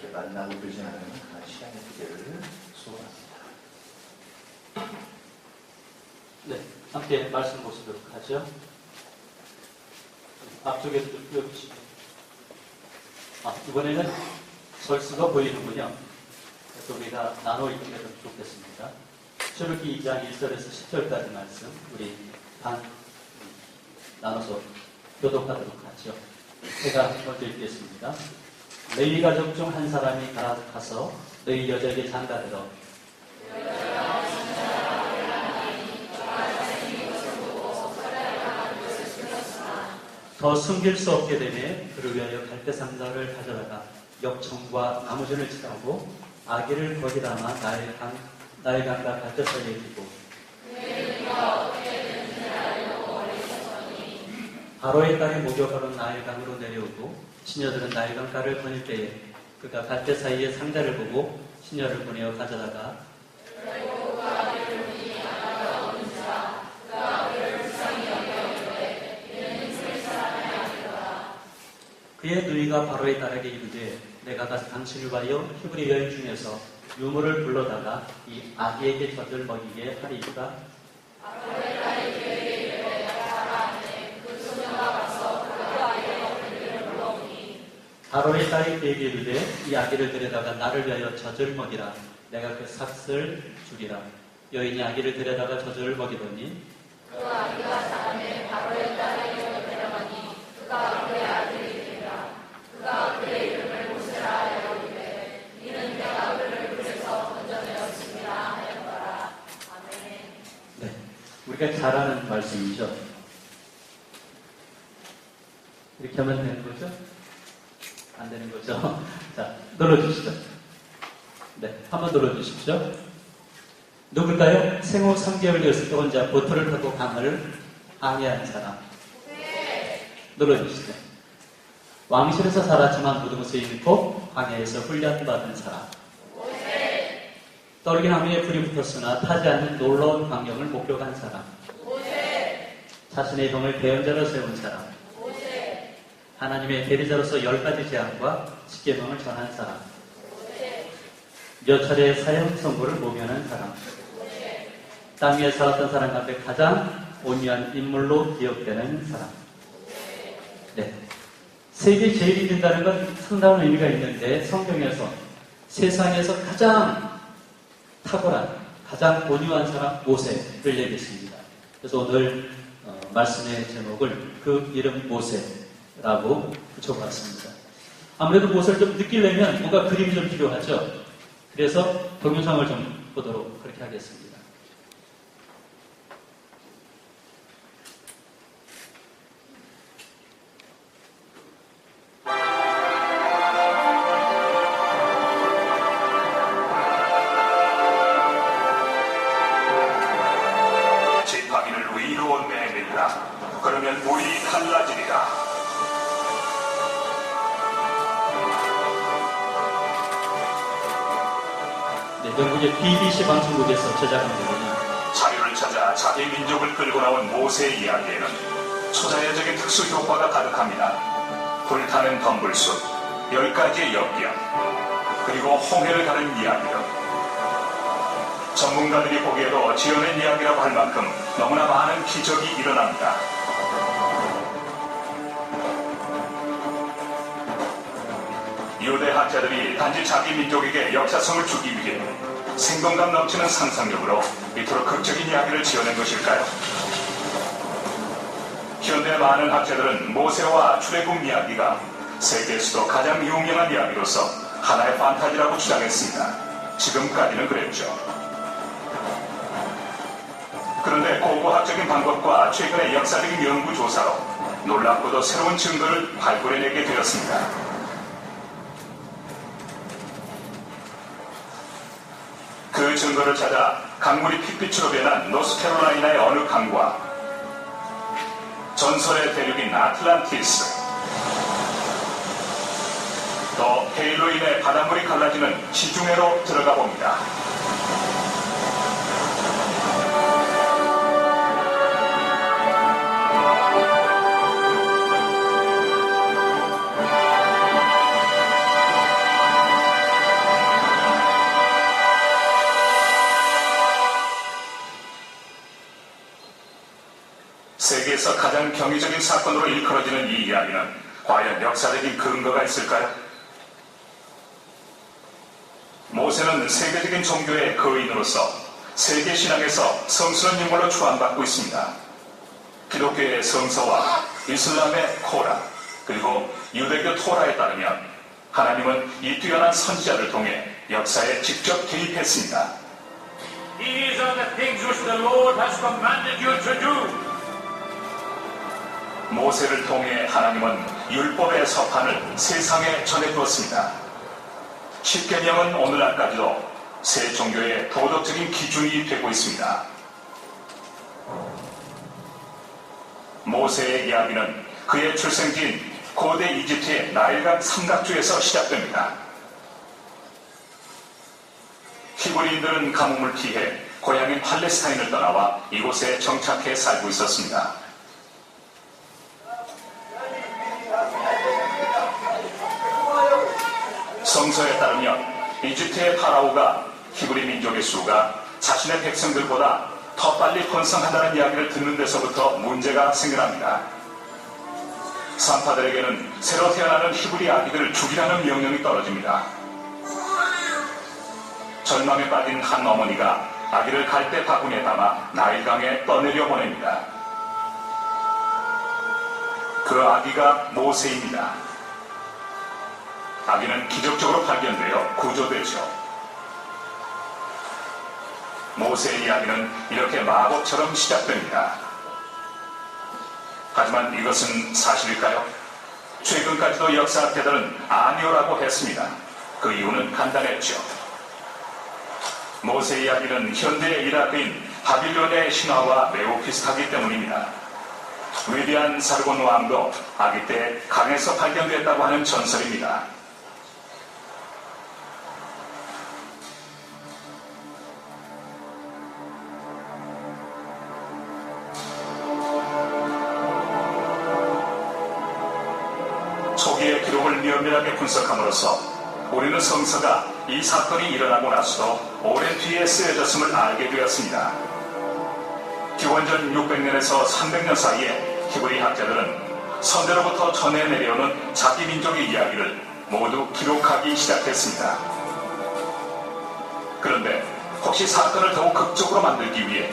이렇게 만나고 그러지 않은 시간의 기대를 소원합니다. 네, 함께 말씀 보시도록 하죠. 앞쪽에도 좀 띄워주시죠. 이번에는 절수가 보이는군요. 그래서 우리가 나눠 읽기가 좀 좋겠습니다. 출애굽기 2장 1절에서 10절까지 말씀 우리 나눠서 교독하도록 하죠. 제가 먼저 읽겠습니다. 레위 가족 중 한 사람이 가서 너희 여자에게 장가들어 더 숨길 수 없게 되매 그를 위하여 갈대상자를 가져다가 역청과 나무전을 칠하고 아기를 거기 담아 나일강과 갈대 사이에 두고 바로의 딸이 목욕하러 나일강으로 내려오고 시녀들은 나일강가를 거닐 때에 그가 갈대 사이에 상자를 보고 시녀를 보내어 가져다가 그의 누이가 바로의 딸에게 이르되 내가 가서 당신을 위하여 히브리 여인 중에서 유물을 불러다가 이 아기에게 젖을 먹이게 하리이까? 바로의 딸이 그에게 이르되 이 아기를 데려다가 나를 위하여 젖을 먹이라. 내가 그 삭을 주리라. 여인이 아기를 데려다가 젖을 먹이더니 그 아기가 자라매 바로의 딸에게로 데려가니 그가 그의 아들이 되리라. 그가 그의 이름을 모세라 하여이르되 이는 내가 그를 물에서 건져내었습니다 하였더라. 아멘. 네, 우리가 잘 아는 말씀이죠. 이렇게 하면 되는 거죠? 안 되는 거죠? 자, 눌러주시죠. 네, 한번 눌러주십시오. 누굴까요? 생후 3개월 되었을 때 혼자 보트를 타고 강을 항해한 사람. 네. 눌러주시죠. 왕실에서 살았지만 모든 것을 잃고 광야에서 훈련받은 사람. 모세. 떨기나무에 불이 붙었으나 타지 않는 놀라운 광경을 목격한 사람. 모세. 자신의 병을 대언자로 세운 사람. 모세. 하나님의 대리자로서 10가지 제안과 10계명을 전한 사람. 모세. 몇 차례 사형 선고를 모면한 사람. 모세. 땅 위에 살았던 사람 가운데 가장 온유한 인물로 기억되는 사람. 네. 세계 제일이 된다는 건 상당한 의미가 있는데 성경에서 세상에서 가장 탁월한, 가장 온유한 사람 모세를 얘기했습니다. 그래서 오늘 말씀의 제목을 그 이름 모세라고 붙여봤습니다. 아무래도 모세를 좀 느끼려면 뭔가 그림이 좀 필요하죠. 그래서 동영상을 좀 보도록 그렇게 하겠습니다. 지팡이를 위로 내밀라. 그러면 물이 갈라지리라. 네, 영국의 BBC 방송국에서 제작한 거군요. 자유를 찾아 자기 민족을 끌고 나온 모세의 이야기에는 초자연적인 특수 효과가 가득합니다. 불타는 덤불숲, 10가지의 역경, 그리고 홍해를 가는 이야기로 전문가들이 보기에도 지어낸 이야기라고 할 만큼 너무나 많은 기적이 일어납니다. 유대 학자들이 단지 자기 민족에게 역사성을 주기 위해 생동감 넘치는 상상력으로 이토록 극적인 이야기를 지어낸 것일까요? 현대 많은 학자들은 모세와 출애굽 이야기가 세계에서도 가장 유명한 이야기로서 하나의 판타지라고 주장했습니다. 지금까지는 그랬죠. 그런데 고고학적인 방법과 최근의 역사적인 연구조사로 놀랍고도 새로운 증거를 발굴해내게 되었습니다. 그 증거를 찾아 강물이 핏빛으로 변한 노스캐롤라이나의 어느 강과 전설의 대륙인 아틀란티스, 또 헤일로 인해 바닷물이 갈라지는 지중해로 들어가 봅니다. 정의적인 사건으로 일컬어지는 이 이야기는 과연 역사적인 근거가 있을까요? 모세는 세계적인 종교의 거인으로서 세계 신앙에서 성스러운 인물로 추앙받고 있습니다. 기독교의 성서와 이슬람의 코란, 그리고 유대교 토라에 따르면 하나님은 이 뛰어난 선지자를 통해 역사에 직접 개입했습니다. These are the things which the Lord has commanded you to do. 모세를 통해 하나님은 율법의 서판을 세상에 전해주었습니다. 십계명은 오늘날까지도 새 종교의 도덕적인 기준이 되고 있습니다. 모세의 이야기는 그의 출생지인 고대 이집트의 나일강 삼각주에서 시작됩니다. 히브리인들은 가뭄을 피해 고향인 팔레스타인을 떠나와 이곳에 정착해 살고 있었습니다. 성서에 따르면 이집트의 파라오가 히브리 민족의 수가 자신의 백성들보다 더 빨리 번성한다는 이야기를 듣는 데서부터 문제가 생겨납니다. 산파들에게는 새로 태어나는 히브리 아기들을 죽이라는 명령이 떨어집니다. 절망에 빠진 한 어머니가 아기를 갈대 바구니에 담아 나일강에 떠내려 보냅니다. 그 아기가 모세입니다. 아기는 기적적으로 발견되어 구조되죠. 모세의 이야기는 이렇게 마법처럼 시작됩니다. 하지만 이것은 사실일까요? 최근까지도 역사학자들은 아니오라고 했습니다. 그 이유는 간단했죠. 모세 이야기는 현대의 이라크인 바빌론의 신화와 매우 비슷하기 때문입니다. 위대한 사르곤 왕도 아기 때 강에서 발견됐다고 하는 전설입니다. 초기의 기록을 면밀하게 분석함으로써 우리는 성서가 이 사건이 일어나고 나서도 오랜 뒤에 쓰여졌음을 알게 되었습니다. 기원전 600년에서 300년 사이에 히브리 학자들은 선대로부터 전해 내려오는 자기 민족의 이야기를 모두 기록하기 시작했습니다. 그런데 혹시 사건을 더욱 극적으로 만들기 위해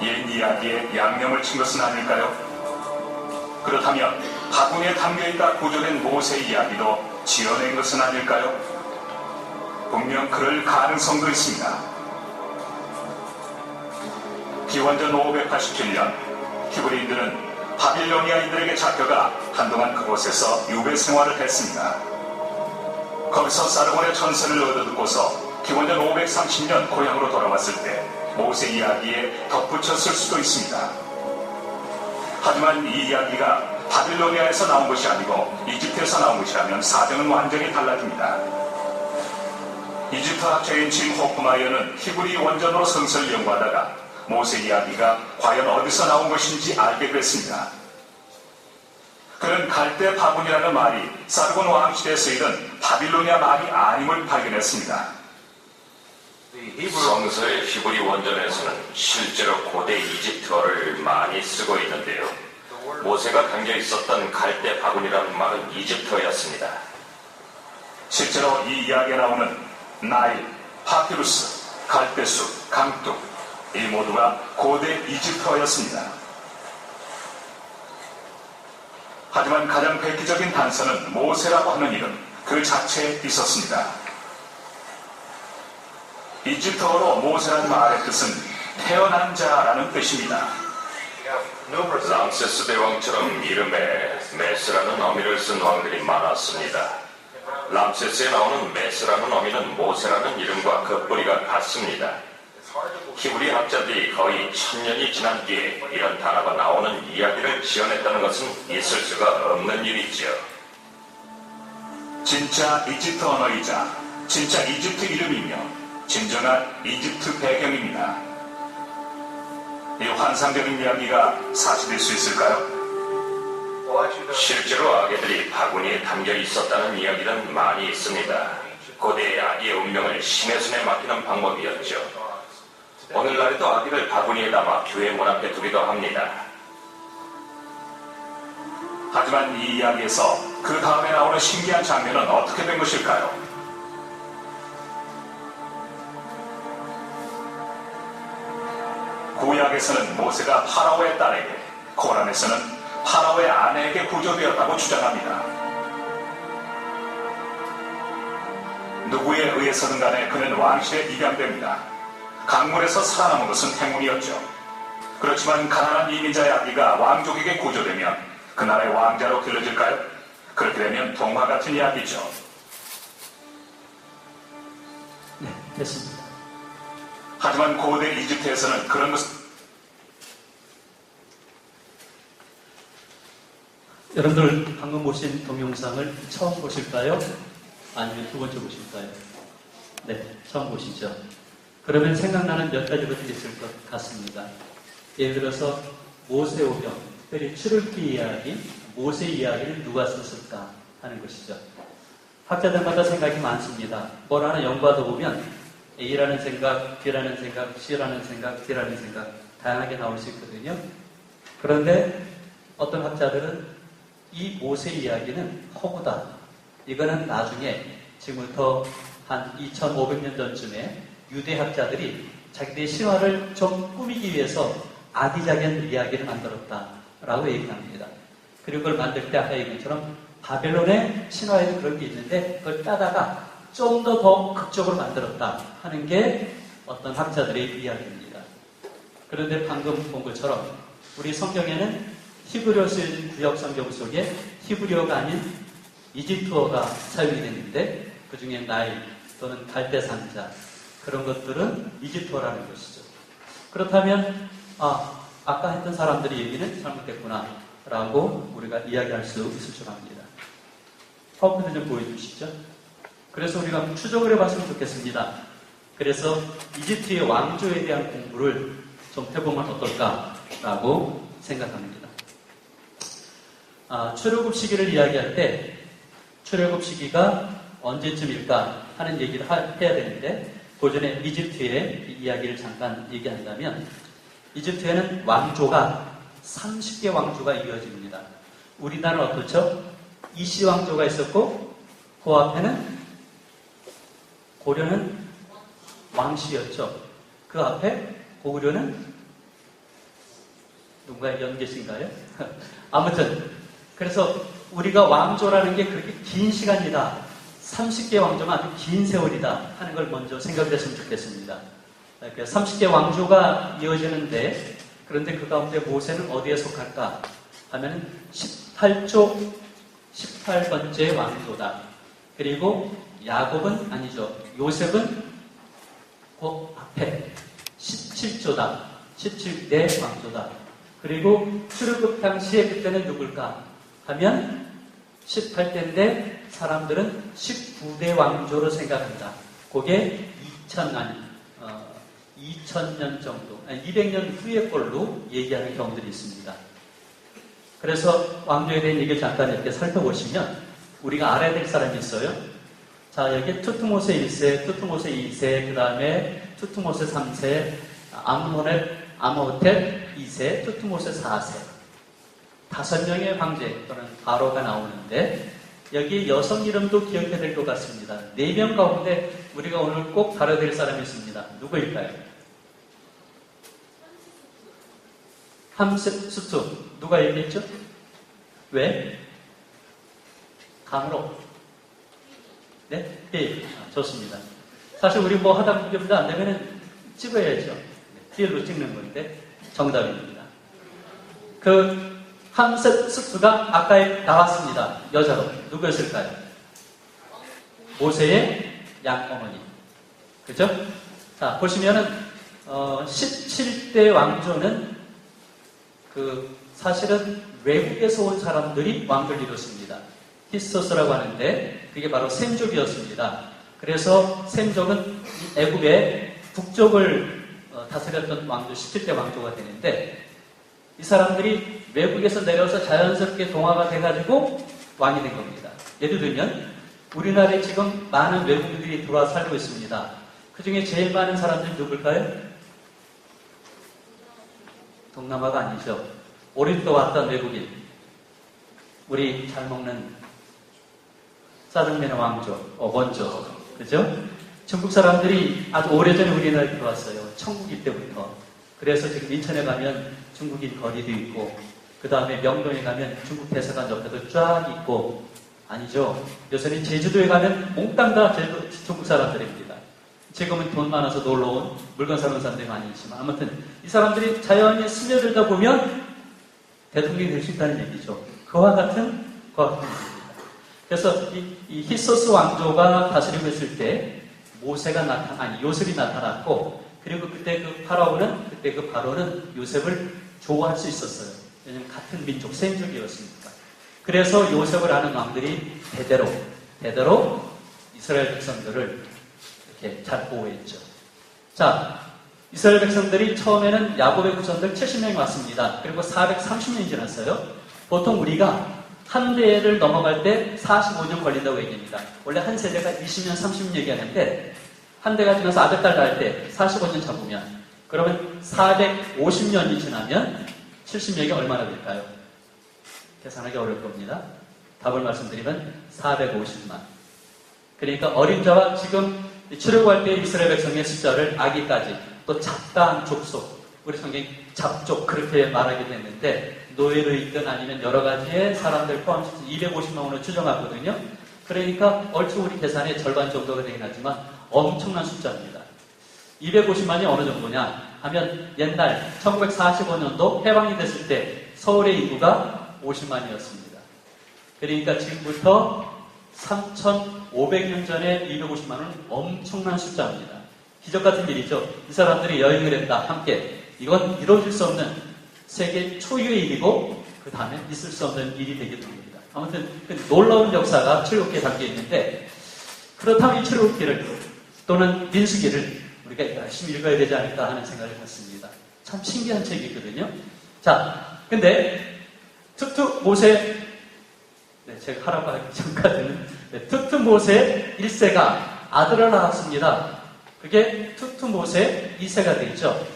옛 이야기에 양념을 친 것은 아닐까요? 그렇다면 바구니에 담겨있다 구조된 모세 이야기도 지어낸 것은 아닐까요? 분명 그럴 가능성도 있습니다. 기원전 587년 히브리인들은 바빌로니아인들에게 잡혀가 한동안 그곳에서 유배 생활을 했습니다. 거기서 사르곤의 전설을 얻어듣고서 기원전 530년 고향으로 돌아왔을 때 모세 이야기에 덧붙였을 수도 있습니다. 하지만 이 이야기가 바빌로니아에서 나온 것이 아니고 이집트에서 나온 것이라면 사정은 완전히 달라집니다. 이집트 학자인 짐 호프마이어는 히브리 원전으로 성서를 연구하다가 모세 이야기가 과연 어디서 나온 것인지 알게 됐습니다. 그는 갈대 바군이라는 말이 사르곤 왕 시대에 쓰이던 바빌로니아 말이 아님을 발견했습니다. 성서의 히브리 원전에서는 실제로 고대 이집트어를 많이 쓰고 있는데요. 모세가 담겨 있었던 갈대 바구니라는 말은 이집트어였습니다. 실제로 이 이야기에 나오는 나일, 파피루스, 갈대숲, 강둑 이 모두가 고대 이집트어였습니다. 하지만 가장 획기적인 단서는 모세라고 하는 이름 그 자체에 있었습니다. 이집트어로 모세라는 말의 뜻은 태어난 자라는 뜻입니다. 람세스 대왕처럼 이름에 메스라는 어미를 쓴 왕들이 많았습니다. 람세스에 나오는 메스라는 어미는 모세라는 이름과 그 뿌리가 같습니다. 히브리 학자들이 거의 1000년이 지난 뒤에 이런 단어가 나오는 이야기를 지어냈다는 것은 있을 수가 없는 일이죠. 진짜 이집트 언어이자 진짜 이집트 이름이며 진정한 이집트 배경입니다. 이 환상적인 이야기가 사실일 수 있을까요? 실제로 아기들이 바구니에 담겨 있었다는 이야기는 많이 있습니다. 고대의 아기의 운명을 신의 손에 맡기는 방법이었죠. 오늘날에도 아기를 바구니에 담아 교회 문 앞에 두기도 합니다. 하지만 이 이야기에서 그 다음에 나오는 신기한 장면은 어떻게 된 것일까요? 구약에서는 모세가 파라오의 딸에게, 코란에서는 파라오의 아내에게 구조되었다고 주장합니다. 누구에 의해서든 간에 그는 왕실에 입양됩니다. 강물에서 살아남은 것은 행운이었죠. 그렇지만 가난한 이민자의 아기가 왕족에게 구조되면 그 나라의 왕자로 길러질까요? 그렇게 되면 동화 같은 이야기죠. 네, 됐습니다. 하지만 고대 이집트에서는 그런 것은 여러분들 방금 보신 동영상을 처음 보실까요? 아니면 두 번째 보실까요? 네, 처음 보시죠. 그러면 생각나는 몇 가지 것들이 있을 것 같습니다. 예를 들어서 모세오경, 특별히 출애굽기 이야기, 모세 이야기를 누가 썼을까 하는 것이죠. 학자들마다 생각이 많습니다. 뭘 하나 연구하다 보면 A라는 생각, B라는 생각, C라는 생각, D라는 생각 다양하게 나올 수 있거든요. 그런데 어떤 학자들은 이 모세 이야기는 허구다. 이거는 나중에 지금부터 한 2500년 전쯤에 유대학자들이 자기들의 신화를 좀 꾸미기 위해서 아기자기한 이야기를 만들었다라고 얘기합니다. 그리고 그걸 만들 때 아까 얘기한 것처럼 바벨론의 신화에도 그런 게 있는데 그걸 따다가 좀 더 극적으로 만들었다 하는 게 어떤 학자들의 이야기입니다. 그런데 방금 본 것처럼 우리 성경에는 히브리어 쓰여진 구역 성경 속에 히브리어가 아닌 이집트어가 사용이 됐는데 그 중에 나일 또는 갈대상자 그런 것들은 이집트어라는 것이죠. 그렇다면 아까 했던 사람들의 얘기는 잘못됐구나 라고 우리가 이야기할 수 있을 줄 압니다. 파워포인트 좀 보여주시죠. 그래서 우리가 추적을 해봤으면 좋겠습니다. 그래서 이집트의 왕조에 대한 공부를 좀 해보면 어떨까라고 생각합니다. 출애굽 시기를 이야기할 때 출애굽 시기가 언제쯤일까 하는 얘기를 해야 되는데 그 전에 이집트의 이야기를 잠깐 얘기한다면 이집트에는 왕조가 30개 왕조가 이어집니다. 우리나라는 어떻죠? 이씨 왕조가 있었고 그 앞에는 고려는 왕씨였죠. 그 앞에 고구려는 누군가 연계신가요? 아무튼 그래서 우리가 왕조라는 게 그렇게 긴 시간이다. 30개 왕조가 아주 긴 세월이다 하는 걸 먼저 생각을 했으면 좋겠습니다. 30개 왕조가 이어지는데 그런데 그 가운데 모세는 어디에 속할까 하면 18번째 왕조다. 그리고 야곱은 아니죠. 요셉은 그 앞에 17조다. 17대 왕조다. 그리고 출애굽 당시에 그때는 누굴까 하면 18대인데 사람들은 19대 왕조로 생각한다. 그게 2000년 정도, 200년 후의 걸로 얘기하는 경우들이 있습니다. 그래서 왕조에 대한 얘기를 잠깐 이렇게 살펴보시면 우리가 알아야 될 사람이 있어요. 자, 여기 투트모세 1세, 투트모세 2세, 그 다음에 투트모세 3세, 아모텟 2세, 투트모세 4세. 5명의 황제 또는 바로가 나오는데 여기 여성 이름도 기억해야 될 것 같습니다. 4명 가운데 우리가 오늘 꼭 다뤄야 될 사람이 있습니다. 누구일까요? 함셋수트. 누가 얘기했죠? 왜? 감으로. 네? 예, 좋습니다. 사실 우리 뭐 하다 보면 안 되면 찍어야죠. 비엘로 찍는 건데 정답입니다. 그 함셋수트가 아까 나왔습니다. 여자로. 누구였을까요? 모세의 양어머니. 그죠? 자, 보시면은 17대 왕조는 사실은 외국에서 온 사람들이 왕을 이뤘습니다. 히스토스라고 하는데 그게 바로 셈족이었습니다. 그래서 셈족은 애굽의 북쪽을 다스렸던 왕조 17대 왕조가 되는데 이 사람들이 외국에서 내려와서 자연스럽게 동화가 돼가지고 왕이 된 겁니다. 예를 들면 우리나라에 지금 많은 외국인들이 들어와 살고 있습니다. 그 중에 제일 많은 사람들이 누굴까요? 동남아가 아니죠. 오리도 왔던 외국인. 우리 잘 먹는 짜장면의 원조, 그죠? 중국 사람들이 아주 오래전에 우리나라에 들어왔어요. 청국일 때부터. 그래서 지금 인천에 가면 중국인 거리도 있고, 그 다음에 명동에 가면 중국 대사관 옆에도 쫙 있고, 아니죠. 요새는 제주도에 가면 몽땅 다 중국 사람들입니다. 지금은 돈 많아서 놀러온 물건 사는 사람들이 많이 있지만, 아무튼 이 사람들이 자연히 스며들다 보면 대통령이 될 수 있다는 얘기죠. 그와 같은 얘기입니다. 그래서 이 히소스 왕조가 다스리고 있을 때 요셉이 나타났고, 그리고 그때 그 바로는 요셉을 좋아할 수 있었어요. 왜냐하면 같은 민족, 세인족이었으니까. 그래서 요셉을 아는 왕들이 대대로 이스라엘 백성들을 이렇게 잘 보호했죠. 자, 이스라엘 백성들이 처음에는 야곱의 후손들 70명이 왔습니다. 그리고 430년이 지났어요. 보통 우리가 한 대를 넘어갈 때 45년 걸린다고 얘기합니다. 원래 한 세대가 20년, 30년 얘기하는데, 한 대가 지나서 400달 날 때 45년 잡으면, 그러면 450년이 지나면 70명이 얼마나 될까요? 계산하기 어려울 겁니다. 답을 말씀드리면 450만. 그러니까 어림자와 지금 출애굽할 때 이스라엘 백성의 숫자를 아기까지, 또 잡다한 족속, 우리 성경이 잡족 그렇게 말하게 됐는데, 노예로 있든 아니면 여러 가지의 사람들 포함해서 250만으로 추정하거든요. 그러니까 얼추 우리 계산의 절반 정도가 되긴 하지만 엄청난 숫자입니다. 250만이 어느 정도냐 하면, 옛날 1945년도 해방이 됐을 때 서울의 인구가 50만이었습니다. 그러니까 지금부터 3,500년 전에 250만은 엄청난 숫자입니다. 기적 같은 일이죠. 이 사람들이 여행을 했다, 함께. 이건 이루어질 수 없는 세계 초유의 일이고, 그 다음에 있을 수 없는 일이 되게 됩니다. 아무튼 그 놀라운 역사가 출애굽기에 담겨 있는데, 그렇다면 이 출애굽기를 또는 민수기를 우리가 열심히 읽어야 되지 않을까 하는 생각을 했습니다. 참 신기한 책이거든요. 자, 근데 투투 모세, 제가 하라고 하기 전까지는 투투 모세 1세가 아들을 낳았습니다. 그게 투투 모세 2세가 되죠.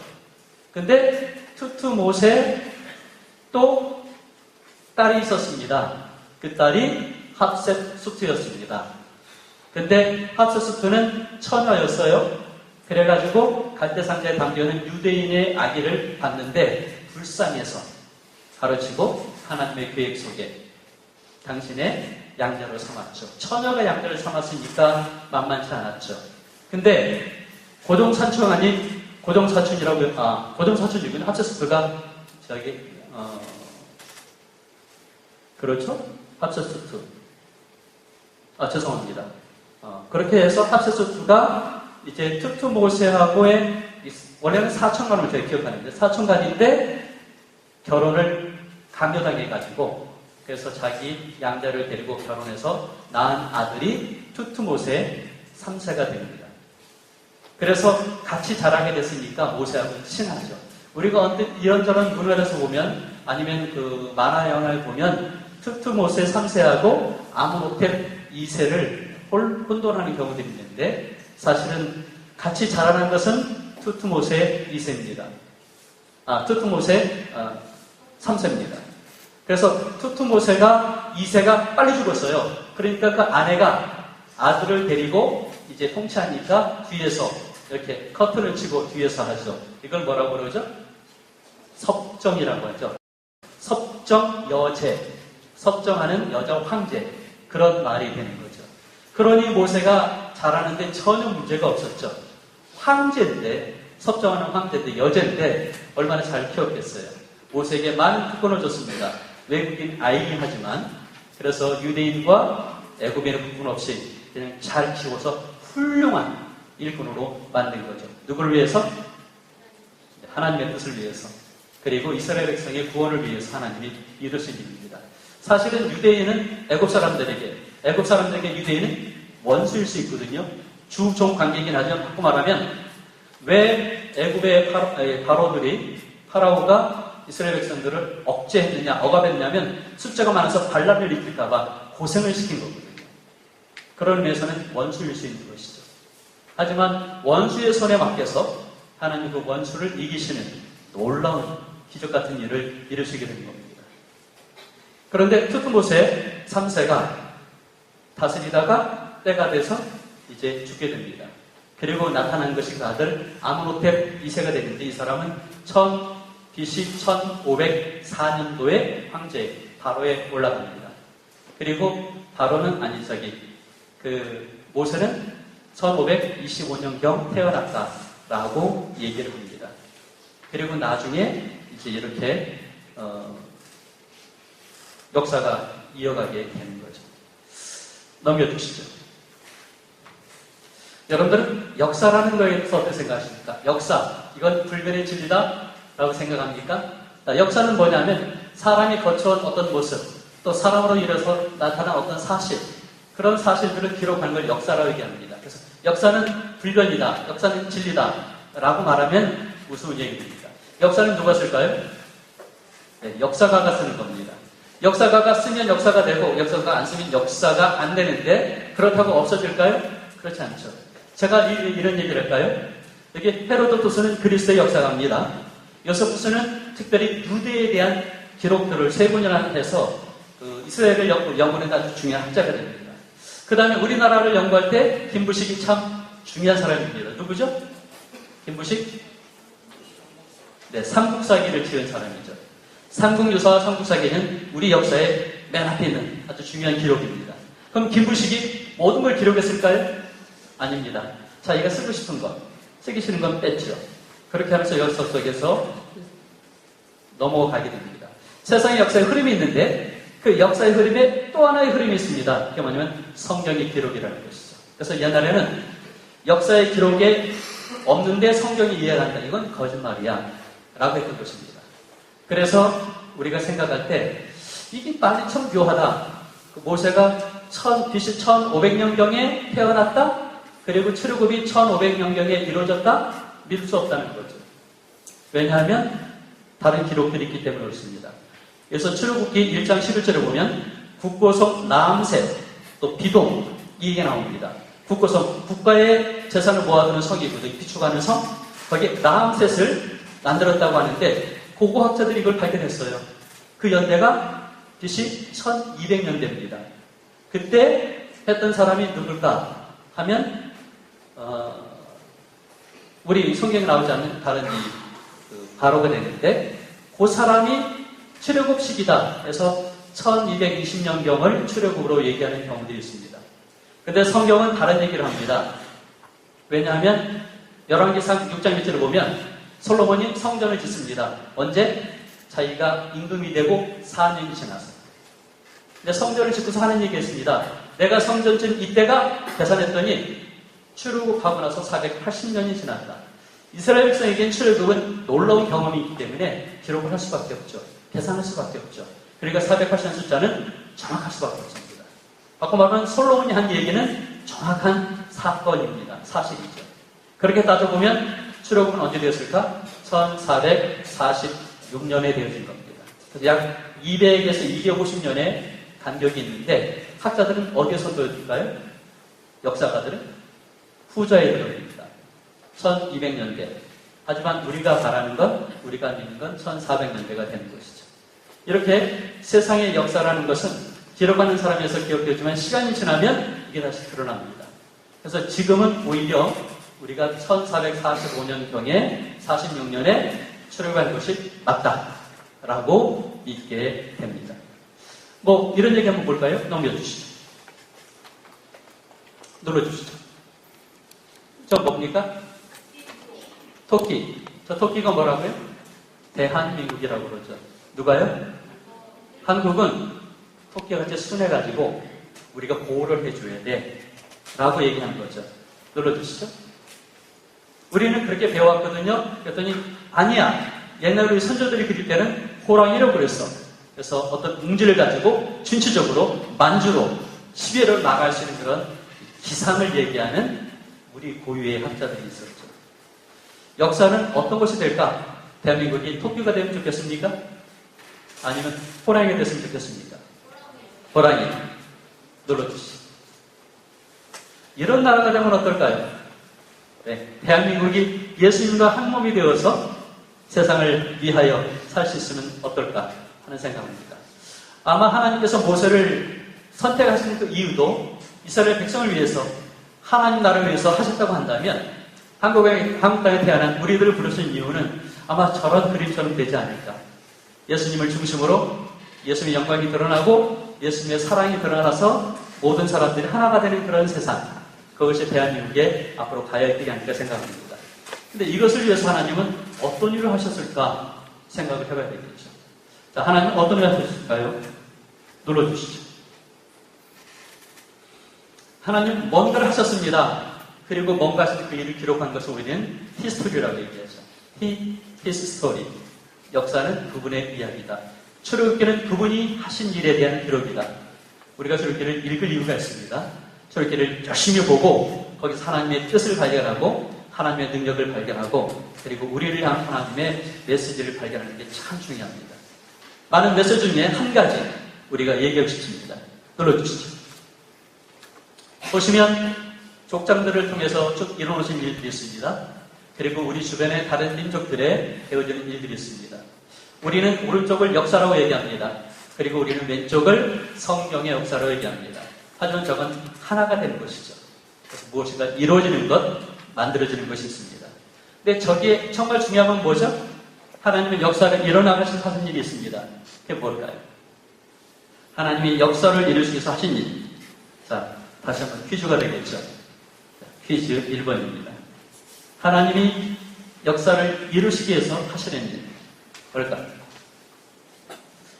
근데 투투 모세 또 딸이 있었습니다. 그 딸이 합셋수트였습니다. 근데 합셋수트는 처녀였어요. 그래가지고 갈대상자에 담겨있는 유대인의 아기를 봤는데 불쌍해서 가르치고 하나님의 계획 속에 당신의 양자로 삼았죠. 처녀가 양자를 삼았으니까 만만치 않았죠. 근데 고종사촌이군요. 합셋수트가 그렇죠? 합셋수트. 죄송합니다. 그렇게 해서 합셋수트가 이제 투투 모세하고의, 원래는 사촌간으로 제가 기억하는데, 사촌간인데 결혼을 강요당해가지고, 그래서 자기 양자를 데리고 결혼해서 낳은 아들이 투투 모세 3세가 됩니다. 그래서 같이 자라게 됐으니까 모세하고 친하죠. 우리가 언뜻 이런저런 문헌에서 보면, 아니면 그 만화 영화를 보면 투투 모세 3세하고 아므노텝 2세를 혼돈하는 경우들이 있는데, 사실은 같이 자라난 것은 투투 모세 2세입니다. 투투 모세 3세입니다. 그래서 투투 모세가 2세가 빨리 죽었어요. 그러니까 그 아내가 아들을 데리고 이제 통치하니까 뒤에서 이렇게 커튼을 치고 뒤에서 하죠. 이걸 뭐라고 그러죠? 섭정이라고 하죠. 섭정 여제, 섭정하는 여자 황제, 그런 말이 되는 거죠. 그러니 모세가 자라는데 전혀 문제가 없었죠. 황제인데, 섭정하는 황제인데, 여제인데 얼마나 잘 키웠겠어요. 모세에게 많은 특권을 줬습니다. 외국인 아이긴 하지만, 그래서 유대인과 애굽인의 구분 없이 그냥 잘 키워서 훌륭한 일꾼으로 만든 거죠. 누구를 위해서? 하나님의 뜻을 위해서. 그리고 이스라엘 백성의 구원을 위해서 하나님이 이루신 일입니다. 사실은 유대인은 애굽 사람들에게 유대인은 원수일 수 있거든요. 주종 관계이긴 하지만 바꿔 말하면, 왜 애굽의 파라오가 이스라엘 백성들을 억제했느냐, 억압했냐면 숫자가 많아서 반란을 일으킬까봐 고생을 시킨 거거든요. 그런 의미에서는 원수일 수 있는 것이죠. 하지만 원수의 손에 맡겨서 하나님 그 원수를 이기시는 놀라운 기적 같은 일을 이루시게 된 겁니다. 그런데 투트모세 3세가 다스리다가 때가 돼서 이제 죽게 됩니다. 그리고 나타난 것이 그 아들 아므노텝 2세가 되는데 이 사람은 BC 1504년도에 황제 바로에 올라갑니다. 그리고 바로는 모세는 1525년경 태어났다라고 얘기를 합니다. 그리고 나중에 이제 이렇게 역사가 이어가게 되는 거죠. 넘겨주시죠. 여러분들은 역사라는 거에 대해서 어떻게 생각하십니까? 역사, 이건 불변의 진리다? 라고 생각합니까? 역사는 뭐냐면 사람이 거쳐온 어떤 모습, 또 사람으로 인해서 나타난 어떤 사실, 그런 사실들을 기록하는 걸 역사라고 얘기합니다. 그래서 역사는 불변이다, 역사는 진리다 라고 말하면 우스운 얘기입니다. 역사는 누가 쓸까요? 네, 역사가가 쓰는 겁니다. 역사가가 쓰면 역사가 되고 역사가가 안 쓰면 역사가 안 되는데 그렇다고 없어질까요? 그렇지 않죠. 제가 이런 얘기를 할까요? 여기 헤로도토스는 그리스도의 역사가입니다. 요세푸스는 특별히 유대에 대한 기록들을 세 분이나 해서 이스라엘을 연구하는 아주 중요한 학자가 됩니다. 그 다음에 우리나라를 연구할 때 김부식이 참 중요한 사람입니다. 누구죠? 김부식? 네, 삼국사기를 지은 사람이죠. 삼국유사와 삼국사기는 우리 역사의 맨 앞에 있는 아주 중요한 기록입니다. 그럼 김부식이 모든 걸 기록했을까요? 아닙니다. 자기가 쓰고 싶은 것, 쓰기 싫은 건 뺐죠. 그렇게 하면서 역사 속에서 넘어가게 됩니다. 세상의 역사의 흐름이 있는데 그 역사의 흐름에 또 하나의 흐름이 있습니다. 그게 뭐냐면 성경의 기록이라는 것이죠. 그래서 옛날에는 역사의 기록에 없는데 성경이 이해를 한다. 이건 거짓말이야. 라고 했던 것입니다. 그래서 우리가 생각할 때 이게 말이 참 묘하다. 모세가 BC 1500년경에 태어났다. 그리고 출애굽이 1500년경에 이루어졌다. 믿을 수 없다는 거죠. 왜냐하면 다른 기록들이 있기 때문에 그렇습니다. 그래서 출애굽기 1장 11절에 보면 국고성 라암셋 또 비동 이게 나옵니다. 국고성 국가의 재산을 모아두는 성이거든요. 비축하는 성. 거기에 라암셋을 만들었다고 하는데 고고학자들이 이걸 발견했어요. 그 연대가 BC 1200년대입니다. 그때 했던 사람이 누굴까 하면 우리 성경에 나오지 않는 다른 바로가 되는데 그 사람이 출애굽 시기다 해서 1220년경을 출애굽으로 얘기하는 경우들이 있습니다. 근데 성경은 다른 얘기를 합니다. 왜냐하면 열왕기상 6장 1절을 보면 솔로몬이 성전을 짓습니다. 언제? 자기가 임금이 되고 4년이 지나서. 근데 성전을 짓고서 하는 얘기가 있습니다. 내가 성전 짓는 이때가 계산했더니 출애굽하고 나서 480년이 지났다. 이스라엘 백성에겐 출애굽은 놀라운 경험이 있기 때문에 기록을 할 수밖에 없죠. 계산할 수밖에 없죠. 그러니까 480년 숫자는 정확할 수밖에 없습니다. 바꿔 말하면 솔로몬이 한 얘기는 정확한 사건입니다. 사실이죠. 그렇게 따져보면 출애굽은 언제 되었을까? 1446년에 되어진 겁니다. 그래서 약 200에서 250년의 간격이 있는데 학자들은 어디에서 보여줄까요? 역사가들은 후자에 들어옵니다. 1200년대. 하지만 우리가 바라는 건, 우리가 믿는 건 1400년대가 되는 것이죠. 이렇게 세상의 역사라는 것은 기록하는 사람에서 기억되지만 시간이 지나면 이게 다시 드러납니다. 그래서 지금은 오히려 우리가 1445년경에 46년에 출애굽한 것이 맞다라고 믿게 됩니다. 뭐 이런 얘기 한번 볼까요? 넘겨주시죠. 눌러주시죠. 저 뭡니까? 토끼. 저 토끼가 뭐라고요? 대한민국이라고 그러죠. 누가요? 한국은 토끼같이 순해가지고 우리가 보호를 해줘야 돼 라고 얘기하는 거죠. 눌러주시죠. 우리는 그렇게 배워왔거든요. 그랬더니 아니야. 옛날 우리 선조들이 그릴 때는 호랑이라고 그랬어. 그래서 어떤 웅지를 가지고 진취적으로 만주로 시비를 나갈 수 있는 그런 기상을 얘기하는 우리 고유의 학자들이 있었죠. 역사는 어떤 것이 될까? 대한민국이 토끼가 되면 좋겠습니까? 아니면 호랑이가 됐으면 좋겠습니까? 호랑이. 눌러주시죠. 이런 나라가 되면 어떨까요? 네, 대한민국이 예수님과 한 몸이 되어서 세상을 위하여 살 수 있으면 어떨까 하는 생각입니다. 아마 하나님께서 모세를 선택하신 그 이유도 이스라엘 백성을 위해서 하나님 나라를 위해서 하셨다고 한다면 한국 땅에 태어난 우리들을 부르신 이유는 아마 저런 그림처럼 되지 않을까. 예수님을 중심으로 예수님의 영광이 드러나고 예수님의 사랑이 드러나서 모든 사람들이 하나가 되는 그런 세상, 그것이 대한민국에 앞으로 가야 되지 않을까 생각합니다. 근데 이것을 위해서 하나님은 어떤 일을 하셨을까 생각을 해봐야 되겠죠. 자, 하나님은 어떤 일을 하셨을까요? 눌러주시죠. 하나님 뭔가를 하셨습니다. 그리고 뭔가 하신 그 일을 기록한 것을 우리는 히스토리라고 얘기하죠. 히스토리. 역사는 그분의 이야기다. 출애굽기는 그분이 하신 일에 대한 기록이다. 우리가 출애굽기를 읽을 이유가 있습니다. 출애굽기를 열심히 보고 거기서 하나님의 뜻을 발견하고 하나님의 능력을 발견하고 그리고 우리를 향한 하나님의 메시지를 발견하는 게 참 중요합니다. 많은 메시지 중에 한 가지 우리가 얘기하고 싶습니다. 눌러주시죠. 보시면 족장들을 통해서 쭉 이루어진 일들이 있습니다. 그리고 우리 주변의 다른 민족들에 되어지는 일들이 있습니다. 우리는 오른쪽을 역사라고 얘기합니다. 그리고 우리는 왼쪽을 성경의 역사로 얘기합니다. 하지만 저건 하나가 되는 것이죠. 그래서 무엇인가 이루어지는 것, 만들어지는 것이 있습니다. 근데 저기에 정말 중요한 건 뭐죠? 하나님의 역사를 일어나가신 하신 일이 있습니다. 그게 뭘까요? 하나님이 역사를 이루시기 위해서 하신 일. 자, 다시 한번 퀴즈가 되겠죠. 퀴즈 1번입니다. 하나님이 역사를 이루시기 위해서 하시는 일. 뭘까요?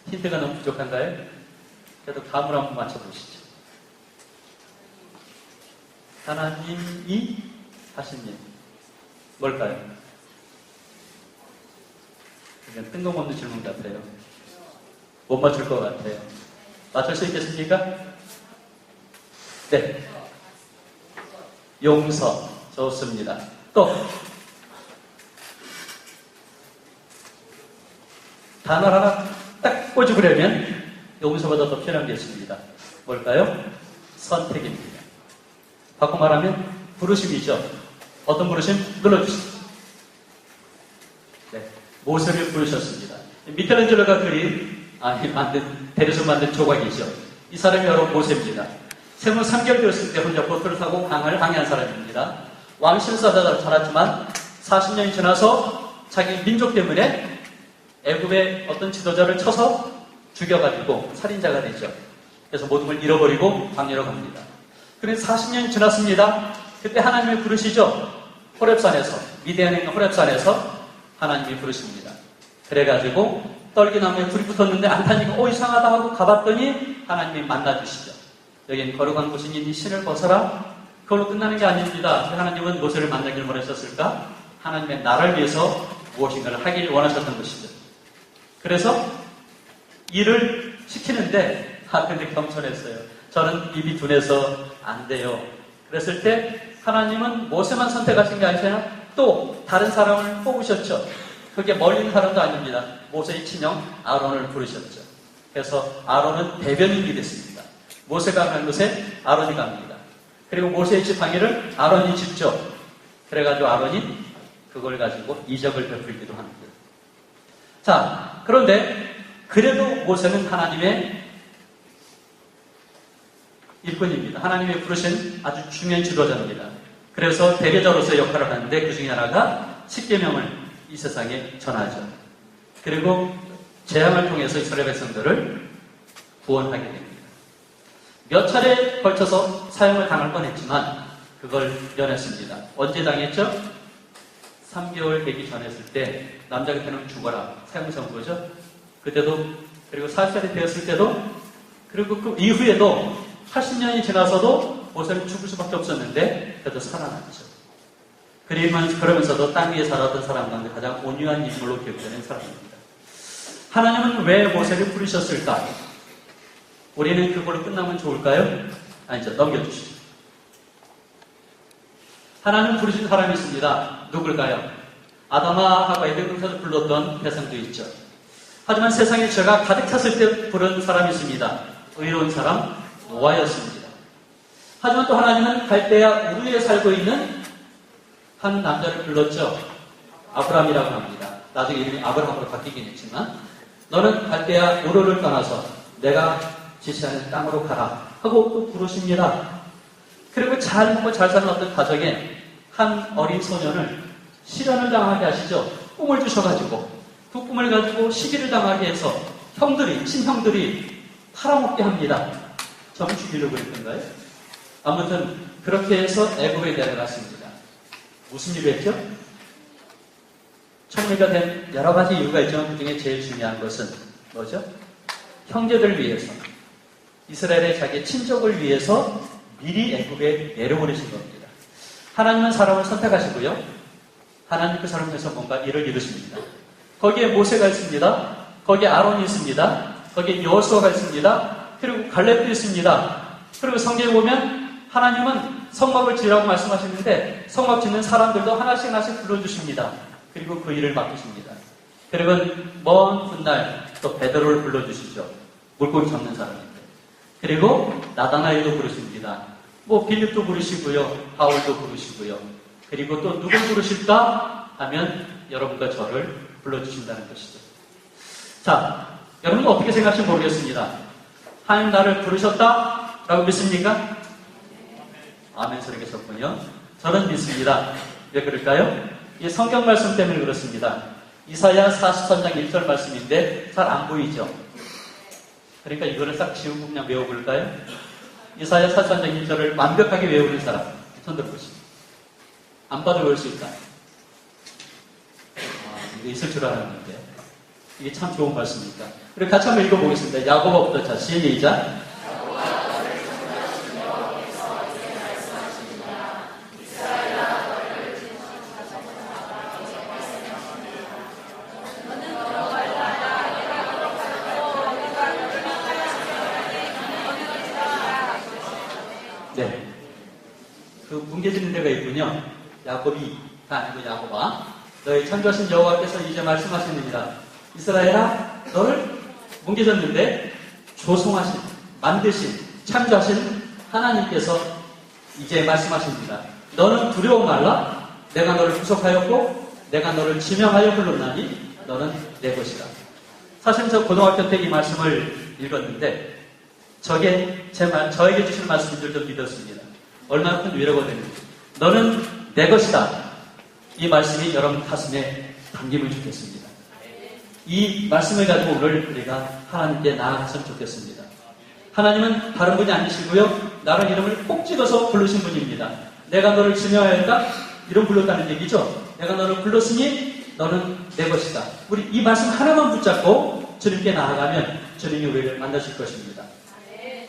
힌트가 너무 부족한가요? 그래도 감을 한번 맞춰보시죠. 하나님이 하신 일. 뭘까요? 그냥 뜬금없는 질문 같아요. 못 맞출 것 같아요. 맞출 수 있겠습니까? 네. 용서. 좋습니다. 또 단어 하나 딱 꼬집으려면 용서보다 더 필요한 게 있습니다. 뭘까요? 선택입니다. 바꿔 말하면 부르심이죠. 어떤 부르심? 눌러주시죠. 네. 모세를 부르셨습니다. 미켈란젤로가 대리석 만든 조각이죠. 이 사람이 바로 모세입니다. 생후 3개월 되었을 때 혼자 보트를 타고 강을 항해한 사람입니다. 왕실사자로 살았지만 40년이 지나서 자기 민족 때문에 애굽의 어떤 지도자를 쳐서 죽여가지고 살인자가 되죠. 그래서 모든 걸 잃어버리고 광야로 갑니다. 그래서 40년이 지났습니다. 그때 하나님이 부르시죠. 호렙산에서, 미디안에 있는 호렙산에서 하나님이 부르십니다. 그래가지고 떨기나무에 불이 붙었는데 안 타니까 이상하다 하고 가봤더니 하나님이 만나주시죠. 여기는 거룩한 곳이니 이 신을 벗어라. 그걸로 끝나는 게 아닙니다. 하나님은 모세를 만나기를 원하셨을까? 하나님의 나라를 위해서 무엇인가를 하길 원하셨던 것이죠. 그래서 일을 시키는데 근데 겸손했어요. 저는 입이 둔해서 안 돼요. 그랬을 때 하나님은 모세만 선택하신 게 아니라 또 다른 사람을 뽑으셨죠. 그게 멀리 있는 사람도 아닙니다. 모세의 친형 아론을 부르셨죠. 그래서 아론은 대변인이 됐습니다. 모세가 가는 곳에 아론이 갑니다. 그리고 모세의 지팡이를 아론이 짚죠. 그래가지고 아론이 그걸 가지고 이적을 베풀기도 합니다. 자, 그런데 그래도 모세는 하나님의 일꾼입니다. 하나님의 부르신 아주 중요한 지도자입니다. 그래서 대리자로서의 역할을 하는데 그 중에 하나가 십계명을 이 세상에 전하죠. 그리고 재앙을 통해서 이스라엘 백성들을 구원하게 됩니다. 몇 차례 걸쳐서 사형을 당할 뻔했지만 그걸 면했습니다. 언제 당했죠? 3개월 되기 전에 했을 때 남자 같으면 죽어라. 사형 선고죠. 그때도 그리고 40살이 되었을 때도 그리고 그 이후에도 80년이 지나서도 모세는 죽을 수밖에 없었는데 그래도 살아났죠. 그러면서도 땅 위에 살았던 사람 가운데 가장 온유한 인물로 기억되는 사람입니다. 하나님은 왜 모세를 부르셨을까? 우리는 그걸로 끝나면 좋을까요? 아니죠. 넘겨주시죠. 하나님 부르신 사람이 있습니다. 누굴까요? 아담아 하고 에덴에서 불렀던 대상도 있죠. 하지만 세상에 죄가 가득 찼을 때 부른 사람이 있습니다. 의로운 사람 노아였습니다. 하지만 또 하나님은 갈대아 우르에 살고 있는 한 남자를 불렀죠. 아브람이라고 합니다. 나중에 이름이 아브라함으로 바뀌긴 했지만 너는 갈대아 우르를 떠나서 내가 지시하는 땅으로 가라 하고 또 부르십니다. 그리고 잘 먹고 잘 사는 어떤 가정에 한 어린 소년을 시련을 당하게 하시죠. 꿈을 주셔가지고 그 꿈을 가지고 시기를 당하게 해서 친형들이 팔아먹게 합니다. 저를 죽이려고 했던가요? 아무튼 그렇게 해서 애굽에 데려갔습니다. 무슨 일을 했죠? 총리가 된 여러 가지 이유가 있지만 그 중에 제일 중요한 것은 뭐죠? 형제들을 위해서, 이스라엘의 자기 친족을 위해서 미리 애굽에 내려보내신 겁니다. 하나님은 사람을 선택하시고요. 하나님 그 사람을 위해서 뭔가 일을 이루십니다. 거기에 모세가 있습니다. 거기에 아론이 있습니다. 거기에 여호수아가 있습니다. 그리고 갈렙도 있습니다. 그리고 성경에 보면 하나님은 성막을 지으라고 말씀하시는데 성막 짓는 사람들도 하나씩 불러주십니다. 그리고 그 일을 맡기십니다. 그리고 먼 훗날 또 베드로를 불러주시죠. 물고기 잡는 사람인데. 그리고 나다나엘도 부르십니다. 빌립도 부르시고요. 바울도 부르시고요. 그리고 또 누굴 부르실까 하면 여러분과 저를 불러주신다는 것이죠. 자, 여러분은 어떻게 생각하실지 모르겠습니다. 하나님 나를 부르셨다라고 믿습니까? 아멘 소리가 섰군요. 저는 믿습니다. 왜 그럴까요? 이 성경 말씀 때문에 그렇습니다. 이사야 43장 1절 말씀인데 잘 안 보이죠? 그러니까 이거를 싹 지우고 그냥 외워볼까요? 이사야 43장 1절을 완벽하게 외우는 사람 손 들어보시죠. 안 봐도 외울 수 있다. 이거 있을 줄 알았는데 이게 참 좋은 말씀입니다. 그리고 같이 한번 읽어보겠습니다. 야고보부터 자 시작. 네. 그 뭉개지는 데가 있군요. 야곱이가 아니고 야곱아. 너희 창조하신 여호와께서 이제 말씀하십니다. 이스라엘아, 너를 뭉개졌는데 조성하신, 만드신, 창조하신 하나님께서 이제 말씀하십니다. 너는 두려워 말라. 내가 너를 구속하였고 내가 너를 지명하여 불렀나니 너는 내 것이다. 사실 저 고등학교 때 이 말씀을 읽었는데 저에게 주신 말씀인 줄 좀 믿었습니다. 얼마나 큰 위로가 되는지. 너는 내 것이다. 이 말씀이 여러분 가슴에 담김을 주겠습니다. 이 말씀을 가지고 오늘 우리가 하나님께 나아갔으면 좋겠습니다. 하나님은 다른 분이 아니시고요. 나를 이름을 꼭 찍어서 부르신 분입니다. 내가 너를 지명하였다. 이름 불렀다는 얘기죠. 내가 너를 불렀으니 너는 내 것이다. 우리 이 말씀 하나만 붙잡고 주님께 나아가면 주님이 우리를 만나실 것입니다.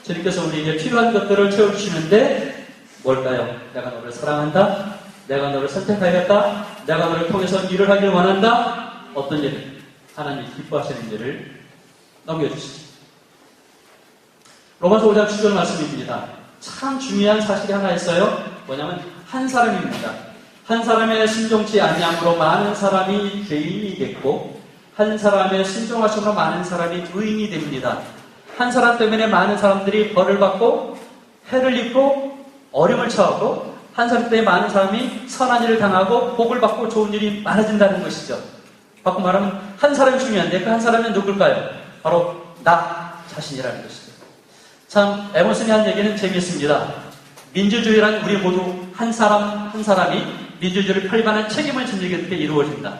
주님께서 우리에게 필요한 것들을 채워주시는데 뭘까요? 내가 너를 사랑한다. 내가 너를 선택하였다. 내가 너를 통해서 일을 하길 원한다. 어떤 일을? 하나님이 기뻐하시는 일을 넘겨주시죠. 로마서 5장 7절 말씀입니다. 참 중요한 사실이 하나 있어요. 뭐냐면 한 사람입니다. 한 사람의 순종치 아니함으로 많은 사람이 죄인이 됐고 한 사람의 순종하심으로 많은 사람이 의인이 됩니다. 한 사람 때문에 많은 사람들이 벌을 받고 해를 입고 어려움을 처하고 한 사람 때문에 많은 사람이 선한 일을 당하고 복을 받고 좋은 일이 많아진다는 것이죠. 바꿔 말하면 한 사람이 중요한데 그 한 사람은 누굴까요? 바로 나 자신이라는 것이죠. 참 에머슨이 한 얘기는 재미있습니다. 민주주의란 우리 모두 한 사람이 민주주의를 펼반한 책임을 지니게 때 이루어진다.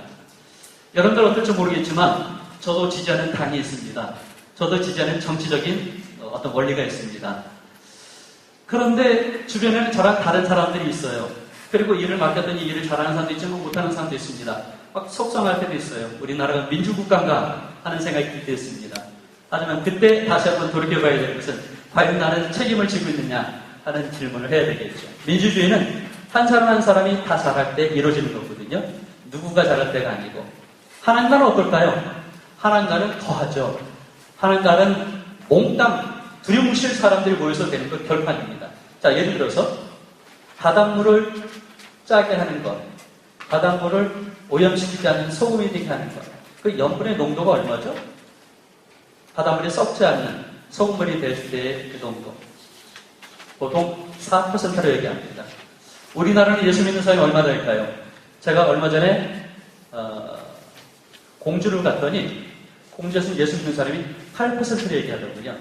여러분들 어떨지 모르겠지만 저도 지지하는 당이 있습니다. 저도 지지하는 정치적인 어떤 원리가 있습니다. 그런데 주변에는 저랑 다른 사람들이 있어요. 그리고 일을 맡겼더니 일을 잘하는 사람도 있지만 못하는 사람도 있습니다. 막 속상할 때도 있어요. 우리나라가 민주국가인가 하는 생각이 들 때 있습니다. 하지만 그때 다시 한번 돌이켜봐야 될 것은 과연 나는 책임을 지고 있느냐 하는 질문을 해야 되겠죠. 민주주의는 한 사람 한 사람이 다 잘할 때 이루어지는 거거든요. 누구가 잘할 때가 아니고. 하나님과는 어떨까요? 하나님과는 더하죠. 하나님과는 몽땅 두리뭉실 사람들이 모여서 되는 것 결판입니다. 자, 예를 들어서 바닷물을 짜게 하는 것, 바닷물을 오염시키지 않는 소금이 되게 하는 것. 그 염분의 농도가 얼마죠? 바닷물이 썩지 않는 소금물이 됐을 때의 그 농도. 보통 4%로 얘기합니다. 우리나라는 예수 믿는 사람이 얼마 될까요? 제가 얼마 전에 공주를 갔더니 공주에서 예수 믿는 사람이 8%를 얘기하더군요.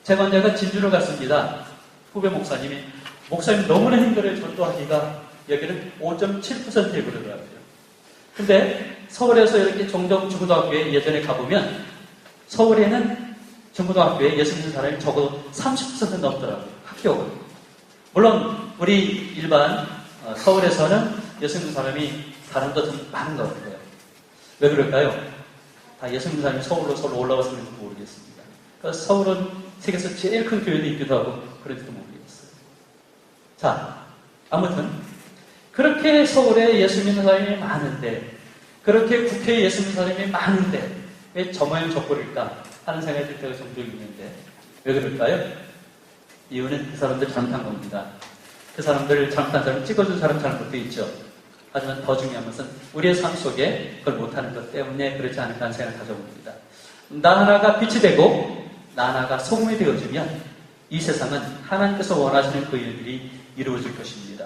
제가 언젠가 진주를 갔습니다. 후배 목사님 너무나 힘들어요. 전도하기가. 여기는 5.7%에 그러더라고요. 근데 서울에서 이렇게 종종 중고등학교에 예전에 가보면 서울에는 중고등학교에 예수 믿는 사람이 적어도 30% 넘더라고요. 학교가. 물론 우리 일반 서울에서는 예수 믿는 사람이 사람도 좀 많은 것 같아요. 왜 그럴까요? 다 예수 믿는 사람이 서울로 올라와서 그런지 모르겠습니다. 그러니까 서울은 세계에서 제일 큰 교회도 있기도 하고 그런지도 모르겠어요. 자, 아무튼 그렇게 서울에 예수 믿는 사람이 많은데, 그렇게 국회에 예수 믿는 사람이 많은데 왜 저 모양 저 꼴일까 하는 생각이 들 때가 종종 있는데, 왜 그럴까요? 이유는 그 사람들 잘못한 겁니다. 그 사람들 잘못한 사람, 찍어준 사람 잘못도 있죠. 하지만 더 중요한 것은 우리의 삶 속에 그걸 못하는 것 때문에 그렇지 않을까 하는 생각을 가져봅니다. 나 하나가 빛이 되고 나 하나가 소금이 되어주면 이 세상은 하나님께서 원하시는 그 일들이 이루어질 것입니다.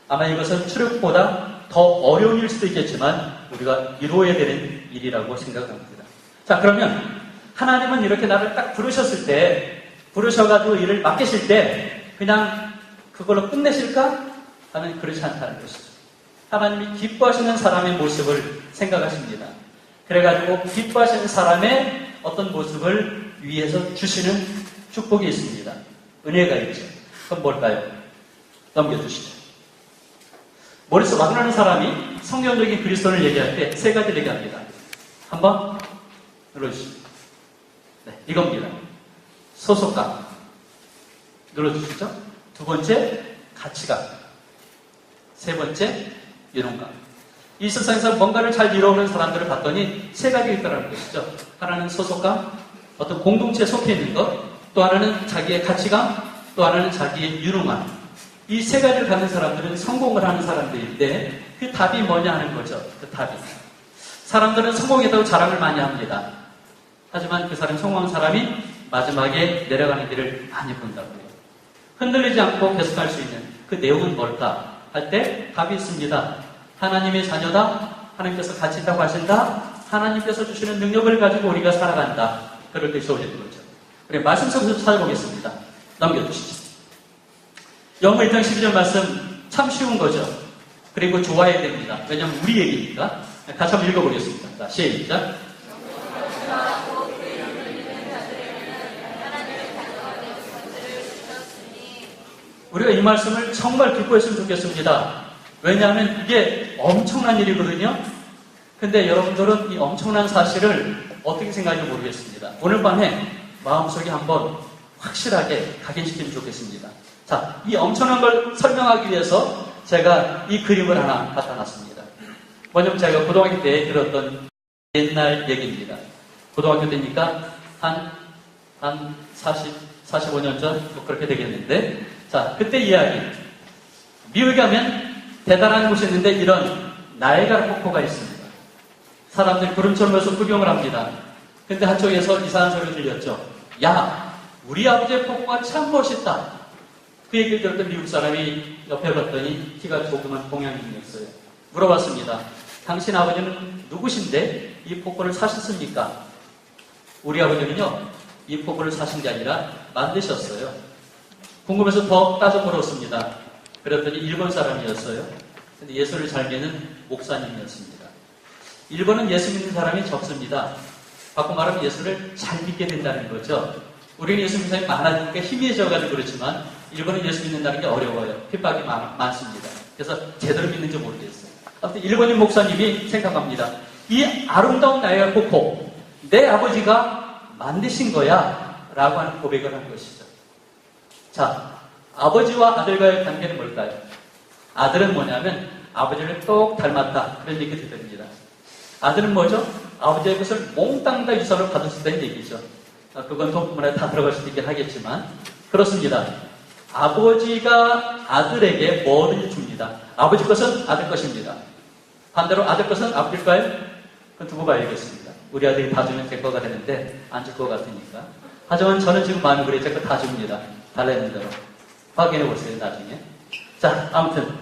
아마 이것은 추력보다 더 어려운 일 수도 있겠지만 우리가 이루어야 되는 일이라고 생각합니다. 자, 그러면 하나님은 이렇게 나를 딱 부르셨을 때, 부르셔가지고 일을 맡기실 때 그냥 그걸로 끝내실까? 하면 그렇지 않다는 것이죠. 하나님이 기뻐하시는 사람의 모습을 생각하십니다. 그래가지고 기뻐하시는 사람의 어떤 모습을 위해서 주시는 축복이 있습니다. 은혜가 있죠. 그건 뭘까요? 넘겨주시죠. 머릿속 막나는 사람이 성경적인 그리스도를 얘기할 때 세 가지를 얘기합니다. 한번 눌러주시죠. 네, 이겁니다. 소속감. 눌러주시죠. 두 번째, 가치감. 세 번째, 유능감. 이 세상에서 뭔가를 잘 이루어오는 사람들을 봤더니 세 가지가 있다는 것이죠. 하나는 소속감, 어떤 공동체에 속해 있는 것, 또 하나는 자기의 가치감, 또 하나는 자기의 유능함. 이 세 가지를 갖는 사람들은 성공을 하는 사람들인데 그 답이 뭐냐 하는 거죠. 그 답이. 사람들은 성공했다고 자랑을 많이 합니다. 하지만 그 사람이 성공한 사람이 마지막에 내려가는 길을 많이 본다고요. 흔들리지 않고 계속할 수 있는 그 내용은 뭘까? 할 때 답이 있습니다. 하나님의 자녀다. 하나님께서 같이 있다고 하신다. 하나님께서 주시는 능력을 가지고 우리가 살아간다. 그럴 때 세워지는 거죠. 우리 말씀 속에서 찾아보겠습니다. 넘겨주시죠. 영어 1장 12절 말씀 참 쉬운 거죠. 그리고 좋아해야 됩니다. 왜냐하면 우리 얘기니까. 같이 한번 읽어보겠습니다. 자, 시작. 우리가 이 말씀을 정말 기뻐했으면 좋겠습니다. 왜냐하면 이게 엄청난 일이거든요. 근데 여러분들은 이 엄청난 사실을 어떻게 생각하는지 모르겠습니다. 오늘 밤에 마음속에 한번 확실하게 각인시키면 좋겠습니다. 자, 이 엄청난 걸 설명하기 위해서 제가 이 그림을 하나 갖다 놨습니다. 뭐냐면 제가 고등학교 때 들었던 옛날 얘기입니다. 고등학교 때니까 한 45년 전 뭐 그렇게 되겠는데, 자, 그때 이야기. 미국에 가면 대단한 곳이 있는데 이런 나이아가라 폭포가 있습니다. 사람들이 구름처럼 모여서 구경을 합니다. 근데 한쪽에서 이상한 소리가 들렸죠. 야, 우리 아버지의 폭포가 참 멋있다. 그 얘기를 들었던 미국 사람이 옆에 봤더니 키가 조그만 동양인이었어요. 물어봤습니다. 당신 아버지는 누구신데 이 폭포를 사셨습니까? 우리 아버지는요, 이 폭포를 사신 게 아니라 만드셨어요. 궁금해서 더 따져 물었습니다. 그랬더니 일본 사람이었어요. 근데 예수를 잘 믿는 목사님이었습니다. 일본은 예수 믿는 사람이 적습니다. 바꿔 말하면 예수를 잘 믿게 된다는 거죠. 우리는 예수 믿는 사람이 많아지니까 희미해져가지고 그렇지만 일본은 예수 믿는다는 게 어려워요. 핍박이 많습니다. 그래서 제대로 믿는지 모르겠어요. 아무튼 일본인 목사님이 생각합니다. 이 아름다운 나이아가라 폭포, 내 아버지가 만드신 거야 라고 하는 고백을 한 것이죠. 자, 아버지와 아들과의 관계는 뭘까요? 아들은 뭐냐면 아버지를 똑 닮았다, 그런 얘기 들립니다. 아들은 뭐죠? 아버지의 것을 몽땅 다 유산으로 받을 수 있다는 얘기죠. 그건 돈문에 다 들어갈 수도 있긴 하겠지만 그렇습니다. 아버지가 아들에게 뭐든지 줍니다. 아버지 것은 아들 것입니다. 반대로 아들 것은 아버지일까요? 그건 두고 봐야겠습니다. 우리 아들이 다 주면 제 거가 되는데 안 줄 것 같으니까. 하지만 저는 지금 마음이 그래요. 제 거 다 줍니다. 달라는 대로. 확인해 보세요, 나중에. 자, 아무튼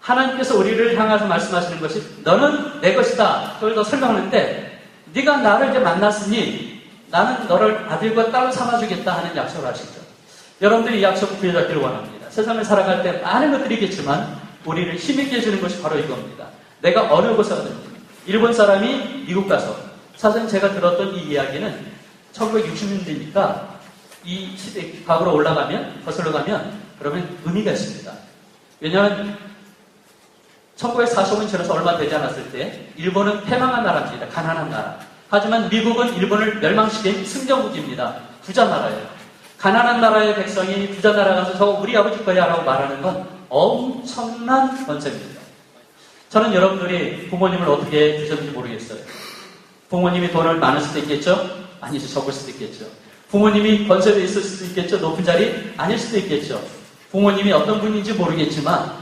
하나님께서 우리를 향해서 말씀하시는 것이 너는 내 것이다. 그걸 더 설명하는데 네가 나를 이제 만났으니 나는 너를 아들과 딸로 삼아주겠다 하는 약속을 하시죠. 여러분들이 이 약속을 부여잡기를 원합니다. 세상을 살아갈 때 많은 것들이 있겠지만 우리를 힘있게 해주는 것이 바로 이겁니다. 내가 어느 곳에 가든지 일본 사람이 미국 가서 사실 제가 들었던 이 이야기는 1960년대니까 이 시대 과거로 올라가면 거슬러 가면 그러면 의미가 있습니다. 왜냐하면 1945년 지나서 얼마 되지 않았을 때 일본은 패망한 나라입니다. 가난한 나라. 하지만 미국은 일본을 멸망시킨 승전국입니다. 부자 나라예요. 가난한 나라의 백성이 부자 나라 가서 저거 우리 아버지 거야 라고 말하는 건 엄청난 권세입니다. 저는 여러분들이 부모님을 어떻게 두셨는지 모르겠어요. 부모님이 돈을 많을 수도 있겠죠? 아니죠. 적을 수도 있겠죠. 부모님이 권세도 있을 수도 있겠죠. 높은 자리 아닐 수도 있겠죠. 부모님이 어떤 분인지 모르겠지만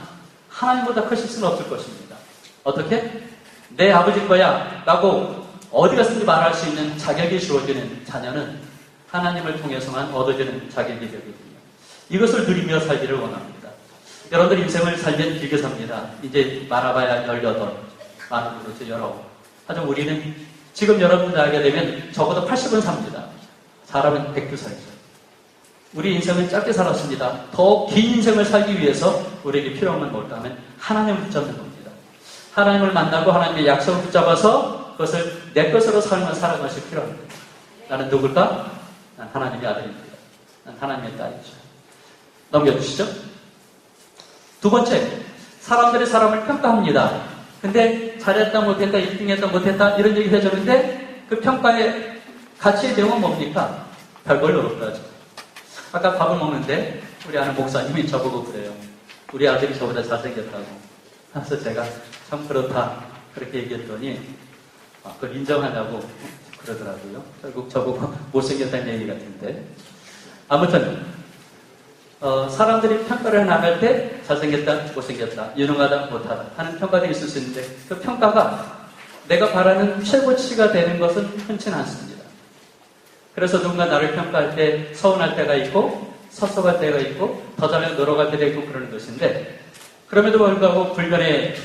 하나님보다 크실 수는 없을 것입니다. 어떻게? 내 아버지 거야 라고 어디 가서든지 말할 수 있는 자격이 주어지는 자녀는 하나님을 통해서만 얻어지는 자격이 되거든요. 이것을 누리며 살기를 원합니다. 여러분들 인생을 살면 길게 삽니다. 이제 말아봐야 18, 많은 그렇죠, 19. 하지만 우리는 지금 여러분 나이가 되면 적어도 80은 삽니다. 사람은 100도 살죠. 우리 인생은 짧게 살았습니다. 더 긴 인생을 살기 위해서 우리에게 필요한 건 뭘까 하면 하나님을 붙잡는 겁니다. 하나님을 만나고 하나님의 약속을 붙잡아서 그것을 내 것으로 살아가는 것이 필요합니다. 나는 누굴까? 난 하나님의 아들입니다. 난 하나님의 딸이죠. 넘겨주시죠. 두 번째, 사람들이 사람을 평가합니다. 근데 잘했다 못했다 1등했다 못했다 이런 얘기 해주는데 그 평가의 가치의 내용은 뭡니까? 별걸로 없다죠. 아까 밥을 먹는데 우리 아는 목사님이 저보고 그래요. 우리 아들이 저보다 잘생겼다고. 그래서 제가 참 그렇다 그렇게 얘기했더니 그걸 인정하냐고 그러더라고요. 결국 저보고 못생겼다는 얘기 같은데 아무튼 사람들이 평가를 나갈 때 잘생겼다 못생겼다 유능하다 못하다 하는 평가들이 있을 수 있는데 그 평가가 내가 바라는 최고치가 되는 것은 흔치는 않습니다. 그래서 누군가 나를 평가할 때 서운할 때가 있고 섭섭할 때가 있고 더 잘해 놀아갈 때가 있고 그러는 것인데 그럼에도 불구하고 불변의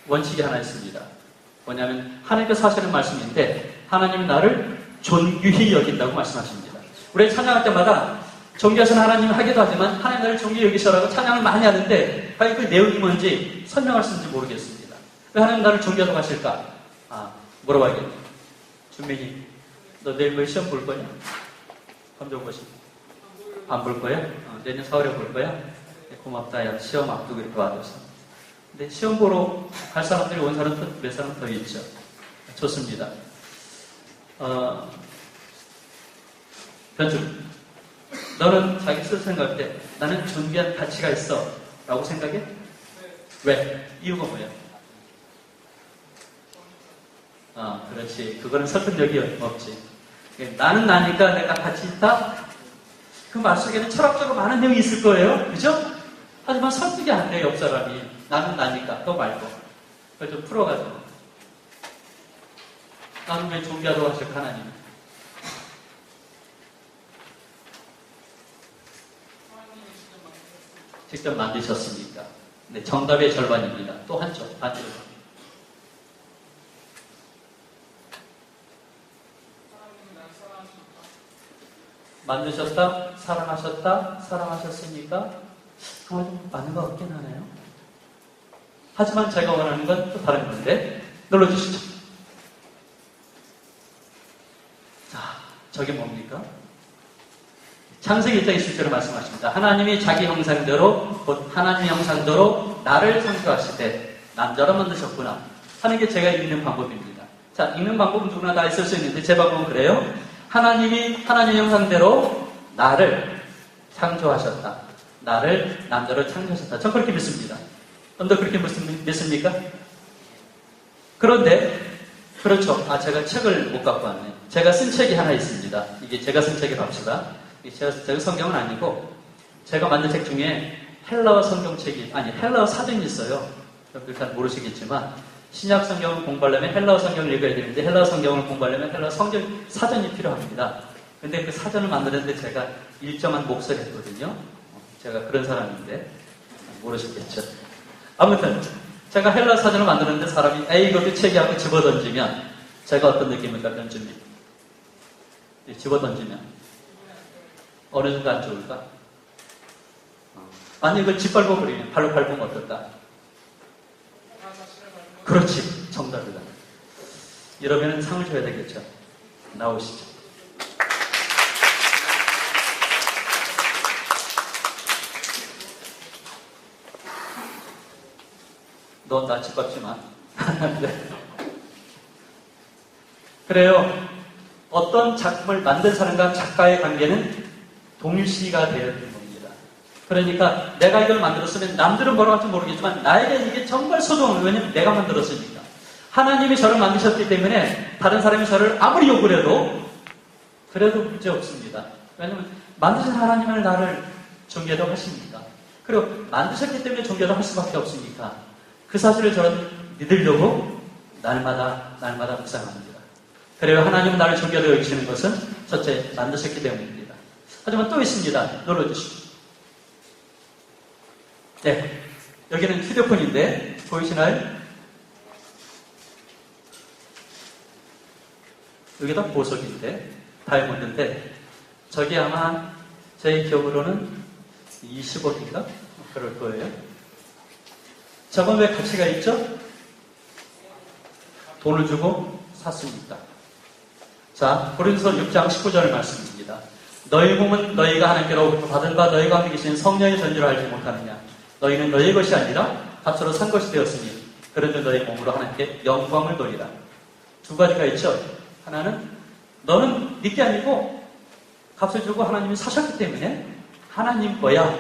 원칙이 하나 있습니다. 뭐냐면 하나님께서 하시는 말씀인데 하나님은 나를 존귀히 여긴다고 말씀하십니다. 우리 찬양할 때마다 존귀하신 하나님을 하기도 하지만 하나님 나를 존귀히 여기셔라고 찬양을 많이 하는데 과연 그 내용이 뭔지 설명할 수 있는지 모르겠습니다. 왜 하나님 나를 존귀하다고 하실까? 물어봐야겠네. 준민이 너 내일 뭐 시험 볼 거냐? 검정고시 안 볼 거야? 내년 4월에 볼 거야? 고맙다. 야 시험 앞두고 이렇게 와줘서. 근데 시험 보러 갈 사람들이 온 사람 몇 사람 더 있죠. 좋습니다. 변준 너는 자기 스스로 생각할 때 나는 존귀한 가치가 있어 라고 생각해? 왜? 이유가 뭐야? 그렇지. 그거는 설득력이 없지. 나는 나니까 내가 가치 있다? 그 말 속에는 철학적으로 많은 내용이 있을 거예요. 그죠? 하지만 설득이 안 돼요. 옆 사람이. 나는 나니까. 너 말고. 그걸 좀 풀어가지고. 나는 왜 존귀하다고 하실까 하나님? 직접 만드셨습니까? 네, 정답의 절반입니다. 또 한쪽, 반대로. 만드셨다? 사랑하셨다? 사랑하셨습니까? 정말 좀 맞는 것 같긴 하네요. 하지만 제가 원하는 건 또 다른 건데 눌러주시죠. 자, 저게 뭡니까? 창세기 1장 20절에 말씀하십니다. 하나님이 자기 형상대로 곧 하나님의 형상대로 나를 창조하시되 남자로 만드셨구나 하는 게 제가 읽는 방법입니다. 자, 읽는 방법은 누구나 다 있을 수 있는데 제 방법은 그래요. 하나님이 하나님의 형상대로 나를 창조하셨다. 나를 남자로 창조하셨다. 전 그렇게 믿습니다. 여러분도 그렇게 믿습니까? 그런데 그렇죠. 제가 책을 못 갖고 왔네. 제가 쓴 책이 하나 있습니다. 이게 제가 쓴 책이라고 합시다. 제가 성경은 아니고 제가 만든 책 중에 헬라어 성경책이 헬라어 사전이 있어요. 여러분들 잘 모르시겠지만 신약 성경을 공부하려면 헬라어 성경을 읽어야 되는데 헬라어 성경을 공부하려면 헬라어 성경 사전이 필요합니다. 근데 그 사전을 만드는데 제가 일정한 몫을 했거든요. 제가 그런 사람인데 모르시겠죠. 아무튼 제가 헬라어 사전을 만드는데 사람이 이것도 책이 하고 집어던지면 제가 어떤 느낌일까 변주님? 집어던지면 어느 정도 안 좋을까? 만약 이걸 짓밟아버리면 발로 밟으면 어떨까? 그렇지, 정답이다. 이러면 상을 줘야 되겠죠. 나오시죠. 너 나 짓밟지 마. 네. 그래요. 어떤 작품을 만든 사람과 작가의 관계는 동일시가 되어야 되는 겁니다. 그러니까 내가 이걸 만들었으면 남들은 뭐라고 할지 모르겠지만 나에게 이게 정말 소중한, 왜냐면 내가 만들었으니까. 하나님이 저를 만드셨기 때문에 다른 사람이 저를 아무리 욕을 해도 그래도 문제 없습니다. 왜냐면 만드신 하나님을 나를 존귀도 하십니까? 그리고 만드셨기 때문에 존귀도 할 수밖에 없으니까 그 사실을 저는 믿으려고 날마다 묵상합니다. 그래요. 하나님은 나를 존귀하게 여기시는 것은 첫째, 만드셨기 때문입니다. 하지만 또 있습니다. 눌러주시죠. 네. 여기는 휴대폰인데, 보이시나요? 여기다 보석인데, 다이아몬드인데, 저기 아마 제 기억으로는 20억인가? 그럴 거예요. 저건 왜 가치가 있죠? 돈을 주고 샀습니다. 자, 고린도서 6장 19절 말씀입니다. 너희 몸은 너희가 하나님께로부터 받은 바 너희가 함께 계신 성령의 전주를 알지 못하느냐? 너희는 너희 것이 아니라 값으로 산 것이 되었으니 그런데 너희 몸으로 하나님께 영광을 돌리라. 두 가지가 있죠. 하나는 너는 네게 아니고 값을 주고 하나님이 사셨기 때문에 하나님 거야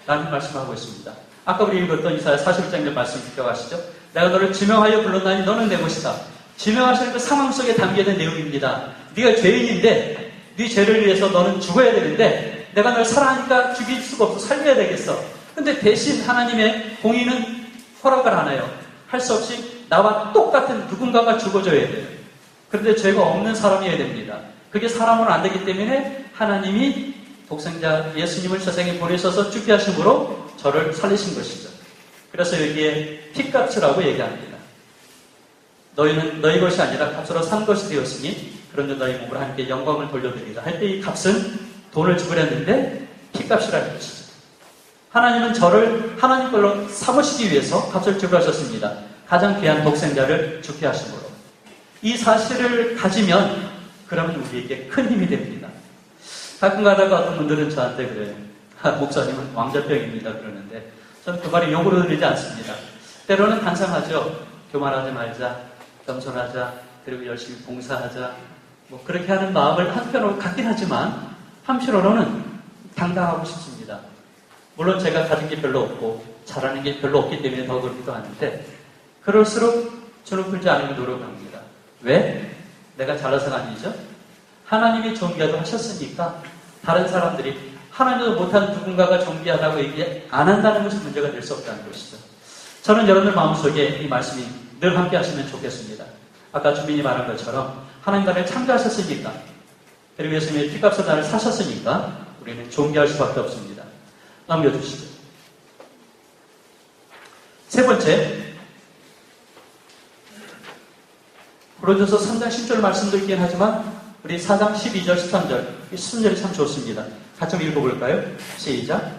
라는 말씀을 하고 있습니다. 아까 우리 읽었던 이사야 41장의 말씀 기억하시죠? 내가 너를 지명하여 불렀나니 너는 내 것이다. 지명하시는 그 상황 속에 담겨있는 내용입니다. 네가 죄인인데 네 죄를 위해서 너는 죽어야 되는데 내가 널 사랑하니까 죽일 수가 없어. 살려야 되겠어. 근데 대신 하나님의 공의는 허락을 안 해요. 할 수 없이 나와 똑같은 누군가가 죽어줘야 돼요. 그런데 죄가 없는 사람이어야 됩니다. 그게 사람으로는 안 되기 때문에 하나님이 독생자 예수님을 세상에 보내셔서 죽게 하심으로 저를 살리신 것이죠. 그래서 여기에 피값이라고 얘기합니다. 너희는 너희 것이 아니라 값으로 산 것이 되었으니 그런데 너희 몸으로 하나님께 영광을 돌려드리라 할 때 이 값은 돈을 주고 그랬는데 피값이라는 것이죠. 하나님은 저를 하나님 걸로 삼으시기 위해서 값을 지불하셨습니다. 가장 귀한 독생자를 죽게 하심으로. 이 사실을 가지면 그러면 우리에게 큰 힘이 됩니다. 가끔 가다가 어떤 분들은 저한테 그래요. 목사님은 왕자병입니다 그러는데 저는 그 말이 욕으로 들리지 않습니다. 때로는 반성하죠. 교만하지 말자, 겸손하자, 그리고 열심히 봉사하자, 뭐 그렇게 하는 마음을 한편으로 갖긴 하지만 한편으로는 당당하고 싶습니다. 물론 제가 가진 게 별로 없고 잘하는 게 별로 없기 때문에 더 그렇기도 하는데 그럴수록 주눅 들지 않으면 노력합니다. 왜? 내가 잘해서가 아니죠. 하나님이 존귀하다고 하셨으니까 다른 사람들이 하나님도 못한 누군가가 존귀하다고 얘기 안 한다는 것이 문제가 될 수 없다는 것이죠. 저는 여러분들 마음속에 이 말씀이 늘 함께 하시면 좋겠습니다. 아까 주민이 말한 것처럼 하나님 나를 창조하셨으니까 그리고 예수님의 피값으로 나를 사셨으니까 우리는 존귀할 수밖에 없습니다. 넘겨주시죠. 세 번째, 고린도서 3장 10절 말씀도 있긴 하지만 우리 4장 12절, 13절 이 순절이 참 좋습니다. 같이 한번 읽어볼까요? 시작.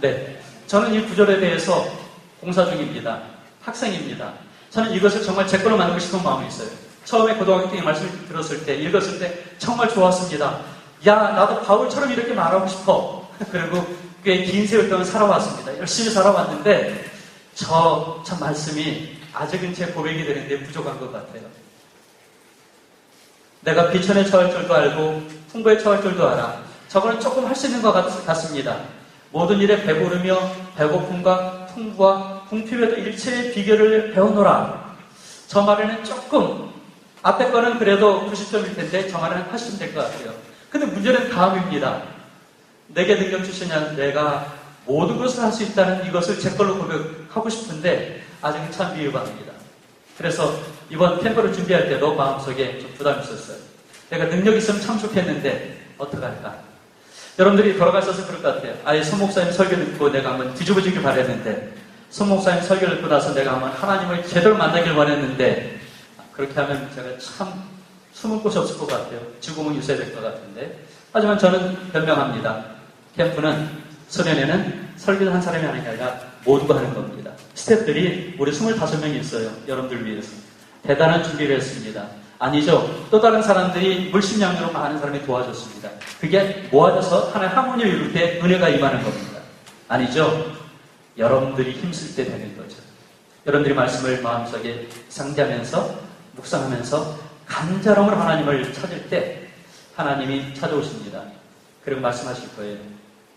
네, 저는 이 구절에 대해서 공사 중입니다. 학생입니다. 저는 이것을 정말 제 걸로 만들고 싶은 마음이 있어요. 처음에 고등학교 때 말씀을 들었을 때, 읽었을 때 정말 좋았습니다. 야, 나도 바울처럼 이렇게 말하고 싶어. 그리고 꽤 긴 세월 동안 살아왔습니다. 열심히 살아왔는데 저 말씀이 아직은 제 고백이 되는데 부족한 것 같아요. 내가 비천에 처할 줄도 알고 풍부에 처할 줄도 알아. 저거는 조금 할 수 있는 것 같습니다. 모든 일에 배부르며 배고픔과 풍부와 궁핍에도 일체의 비결을 배우노라. 저 말에는 조금 앞에 거는 그래도 90점일 텐데 저 말에는 80점 될 것 같아요. 근데 문제는 다음입니다. 내게 능력 주시냐, 내가 모든 것을 할 수 있다는 이것을 제 걸로 고백하고 싶은데 아직은 참 미흡합니다. 그래서 이번 캠프를 준비할 때도 마음속에 좀 부담이 있었어요. 내가 능력이 있으면 참 좋겠는데 어떡할까? 여러분들이 돌아가셔서 그럴 것 같아요. 아예 손 목사님 설교 듣고 내가 한번 뒤집어지길 바랬는데, 손 목사님 설교 듣고 나서 내가 한번 하나님을 제대로 만나길 바랬는데, 그렇게 하면 제가 참 숨을 곳이 없을 것 같아요. 죽음은 유세될 것 같은데. 하지만 저는 변명합니다. 캠프는, 수련회는 설교를 한 사람이 하는 게 아니라 모두가 하는 겁니다. 스태프들이 우리 25명이 있어요. 여러분들 위해서. 대단한 준비를 했습니다. 아니죠. 또 다른 사람들이 물심양으로 많은 사람이 도와줬습니다. 그게 모아져서 하나의 하모니를 이룰 때 은혜가 임하는 겁니다. 아니죠. 여러분들이 힘쓸 때 되는 거죠. 여러분들이 말씀을 마음속에 상기하면서 묵상하면서 간절함으로 하나님을 찾을 때 하나님이 찾아오십니다. 그리고 말씀하실 거예요.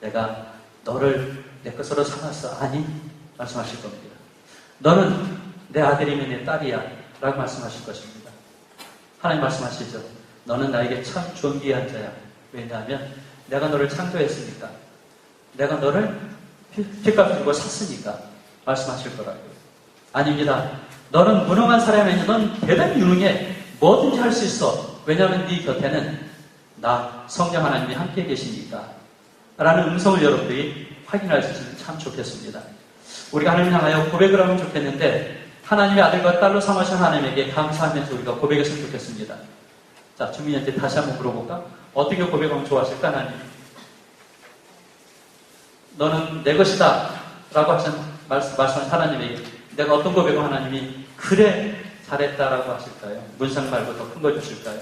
내가 너를 내 것으로 삼았어. 아니, 말씀하실 겁니다. 너는 내 아들이며 내 딸이야 라고 말씀하실 것입니다. 하나님 말씀하시죠. 너는 나에게 참 존귀한 자야. 왜냐하면 내가 너를 창조했으니까, 내가 너를 피값 주고 샀으니까 말씀하실 거라고요. 아닙니다. 너는 무능한 사람이 아니야. 넌 대단히 유능해. 뭐든지 할 수 있어. 왜냐하면 네 곁에는 나 성령 하나님이 함께 계시니까 라는 음성을 여러분들이 확인할 수 있으면 참 좋겠습니다. 우리가 하나님 향하여 고백을 하면 좋겠는데, 하나님의 아들과 딸로 삼으신 하나님에게 감사하면서 우리가 고백했으면 좋겠습니다. 자, 주민한테 다시 한번 물어볼까? 어떻게 고백하면 좋아하실까, 하나님? 너는 내 것이다 라고 하신 말씀하신 하나님에게 내가 어떤 고백을 하나님이 그래 잘했다라고 하실까요? 문상 말고 더 큰 거 주실까요?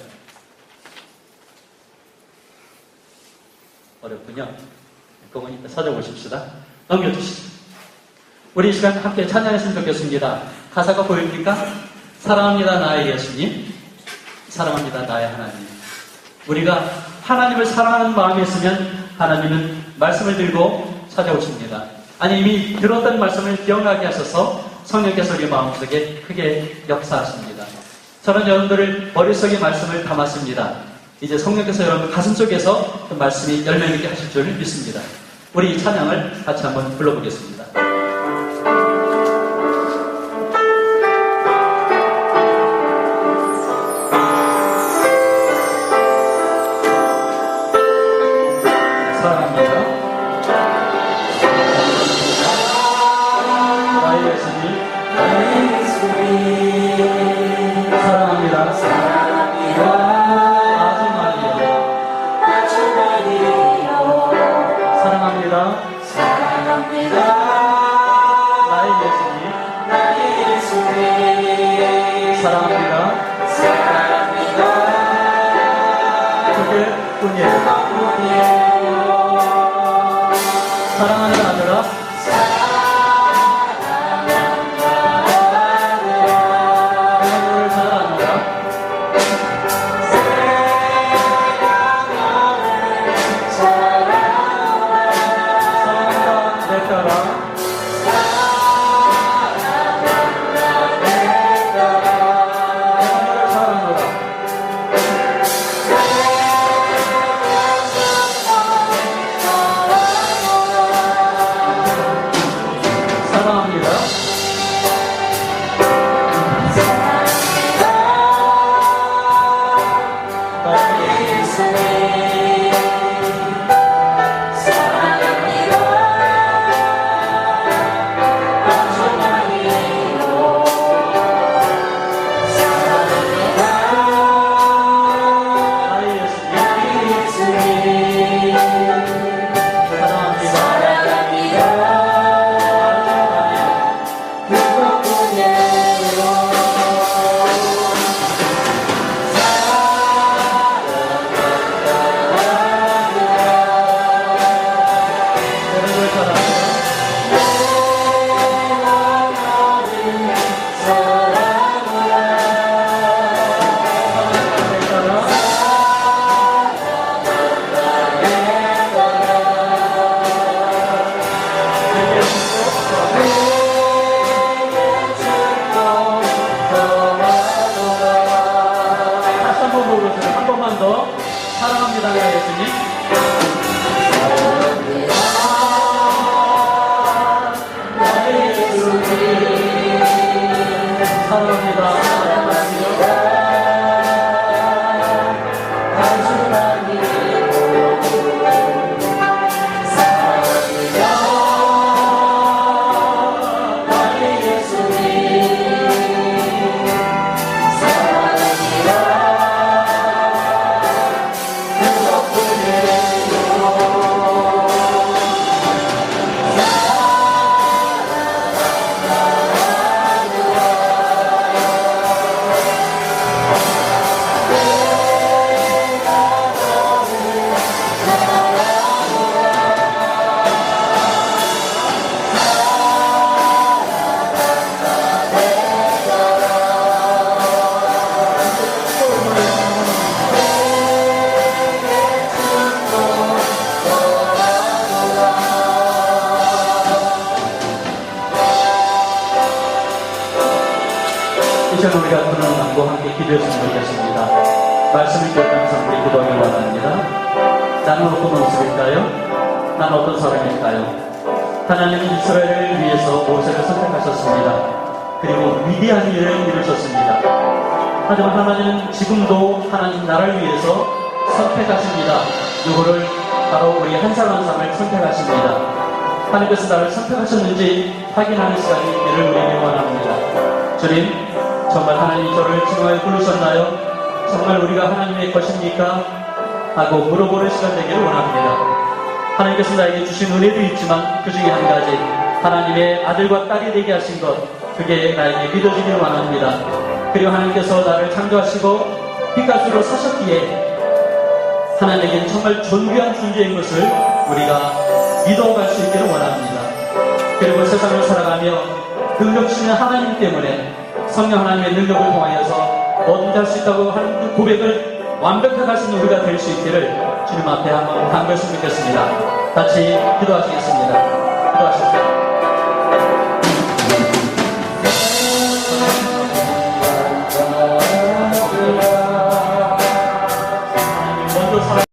어렵군요. 그건 이따 찾아보십시다. 넘겨주시죠. 우리 이 시간 함께 찬양했으면 좋겠습니다. 가사가 보입니까? 사랑합니다 나의 예수님, 사랑합니다 나의 하나님. 우리가 하나님을 사랑하는 마음이 있으면 하나님은 말씀을 들고 찾아오십니다. 아니, 이미 들었던 말씀을 기억나게 하셔서 성령께서 우리 마음속에 크게 역사하십니다. 저는 여러분들을 머릿속에 말씀을 담았습니다. 이제 성령께서 여러분 가슴속에서 그 말씀이 열매맺게 하실 줄 믿습니다. 우리 이 찬양을 같이 한번 불러보겠습니다. 사랑합니다. 이 시간 우리가 그는 남과 함께 기도했으면 좋겠습니다. 말씀을 기억하면서 우리 기도하기 원합니다. 나는 어떤 모습일까요? 나는 어떤 사람일까요? 하나님은 이스라엘을 위해서 모세를 선택하셨습니다. 그리고 위대한 일을 이루셨습니다. 하지만 하나님은 지금도 하나님 나라를 위해서 선택하십니다. 누구를? 바로 우리 한 사람 한 사람을 선택하십니다. 하나님께서 나를 선택하셨는지 확인하는 시간이 있기를 우리에게 원합니다. 주님, 정말 하나님이 저를 증오하여 부르셨나요? 정말 우리가 하나님의 것입니까? 하고 물어보는 시간 되기를 원합니다. 하나님께서 나에게 주신 은혜도 있지만 그 중에 한 가지, 하나님의 아들과 딸이 되게 하신 것, 그게 나에게 믿어지기를 원합니다. 그리고 하나님께서 나를 창조하시고 빛가수로 사셨기에 하나님에게는 정말 존귀한 존재인 것을 우리가 믿어갈 수 있기를 원합니다. 그리고 세상을 살아가며 능력치는 하나님 때문에 성령 하나님의 능력을 통하여서 뭐든지 할 수 있다고 하는 그 고백을 완벽하게 할 수 있는 우리가 될 수 있기를 주님 앞에 한번 간구했으면 좋겠습니다. 같이 기도하시겠습니다. 기도하십시오.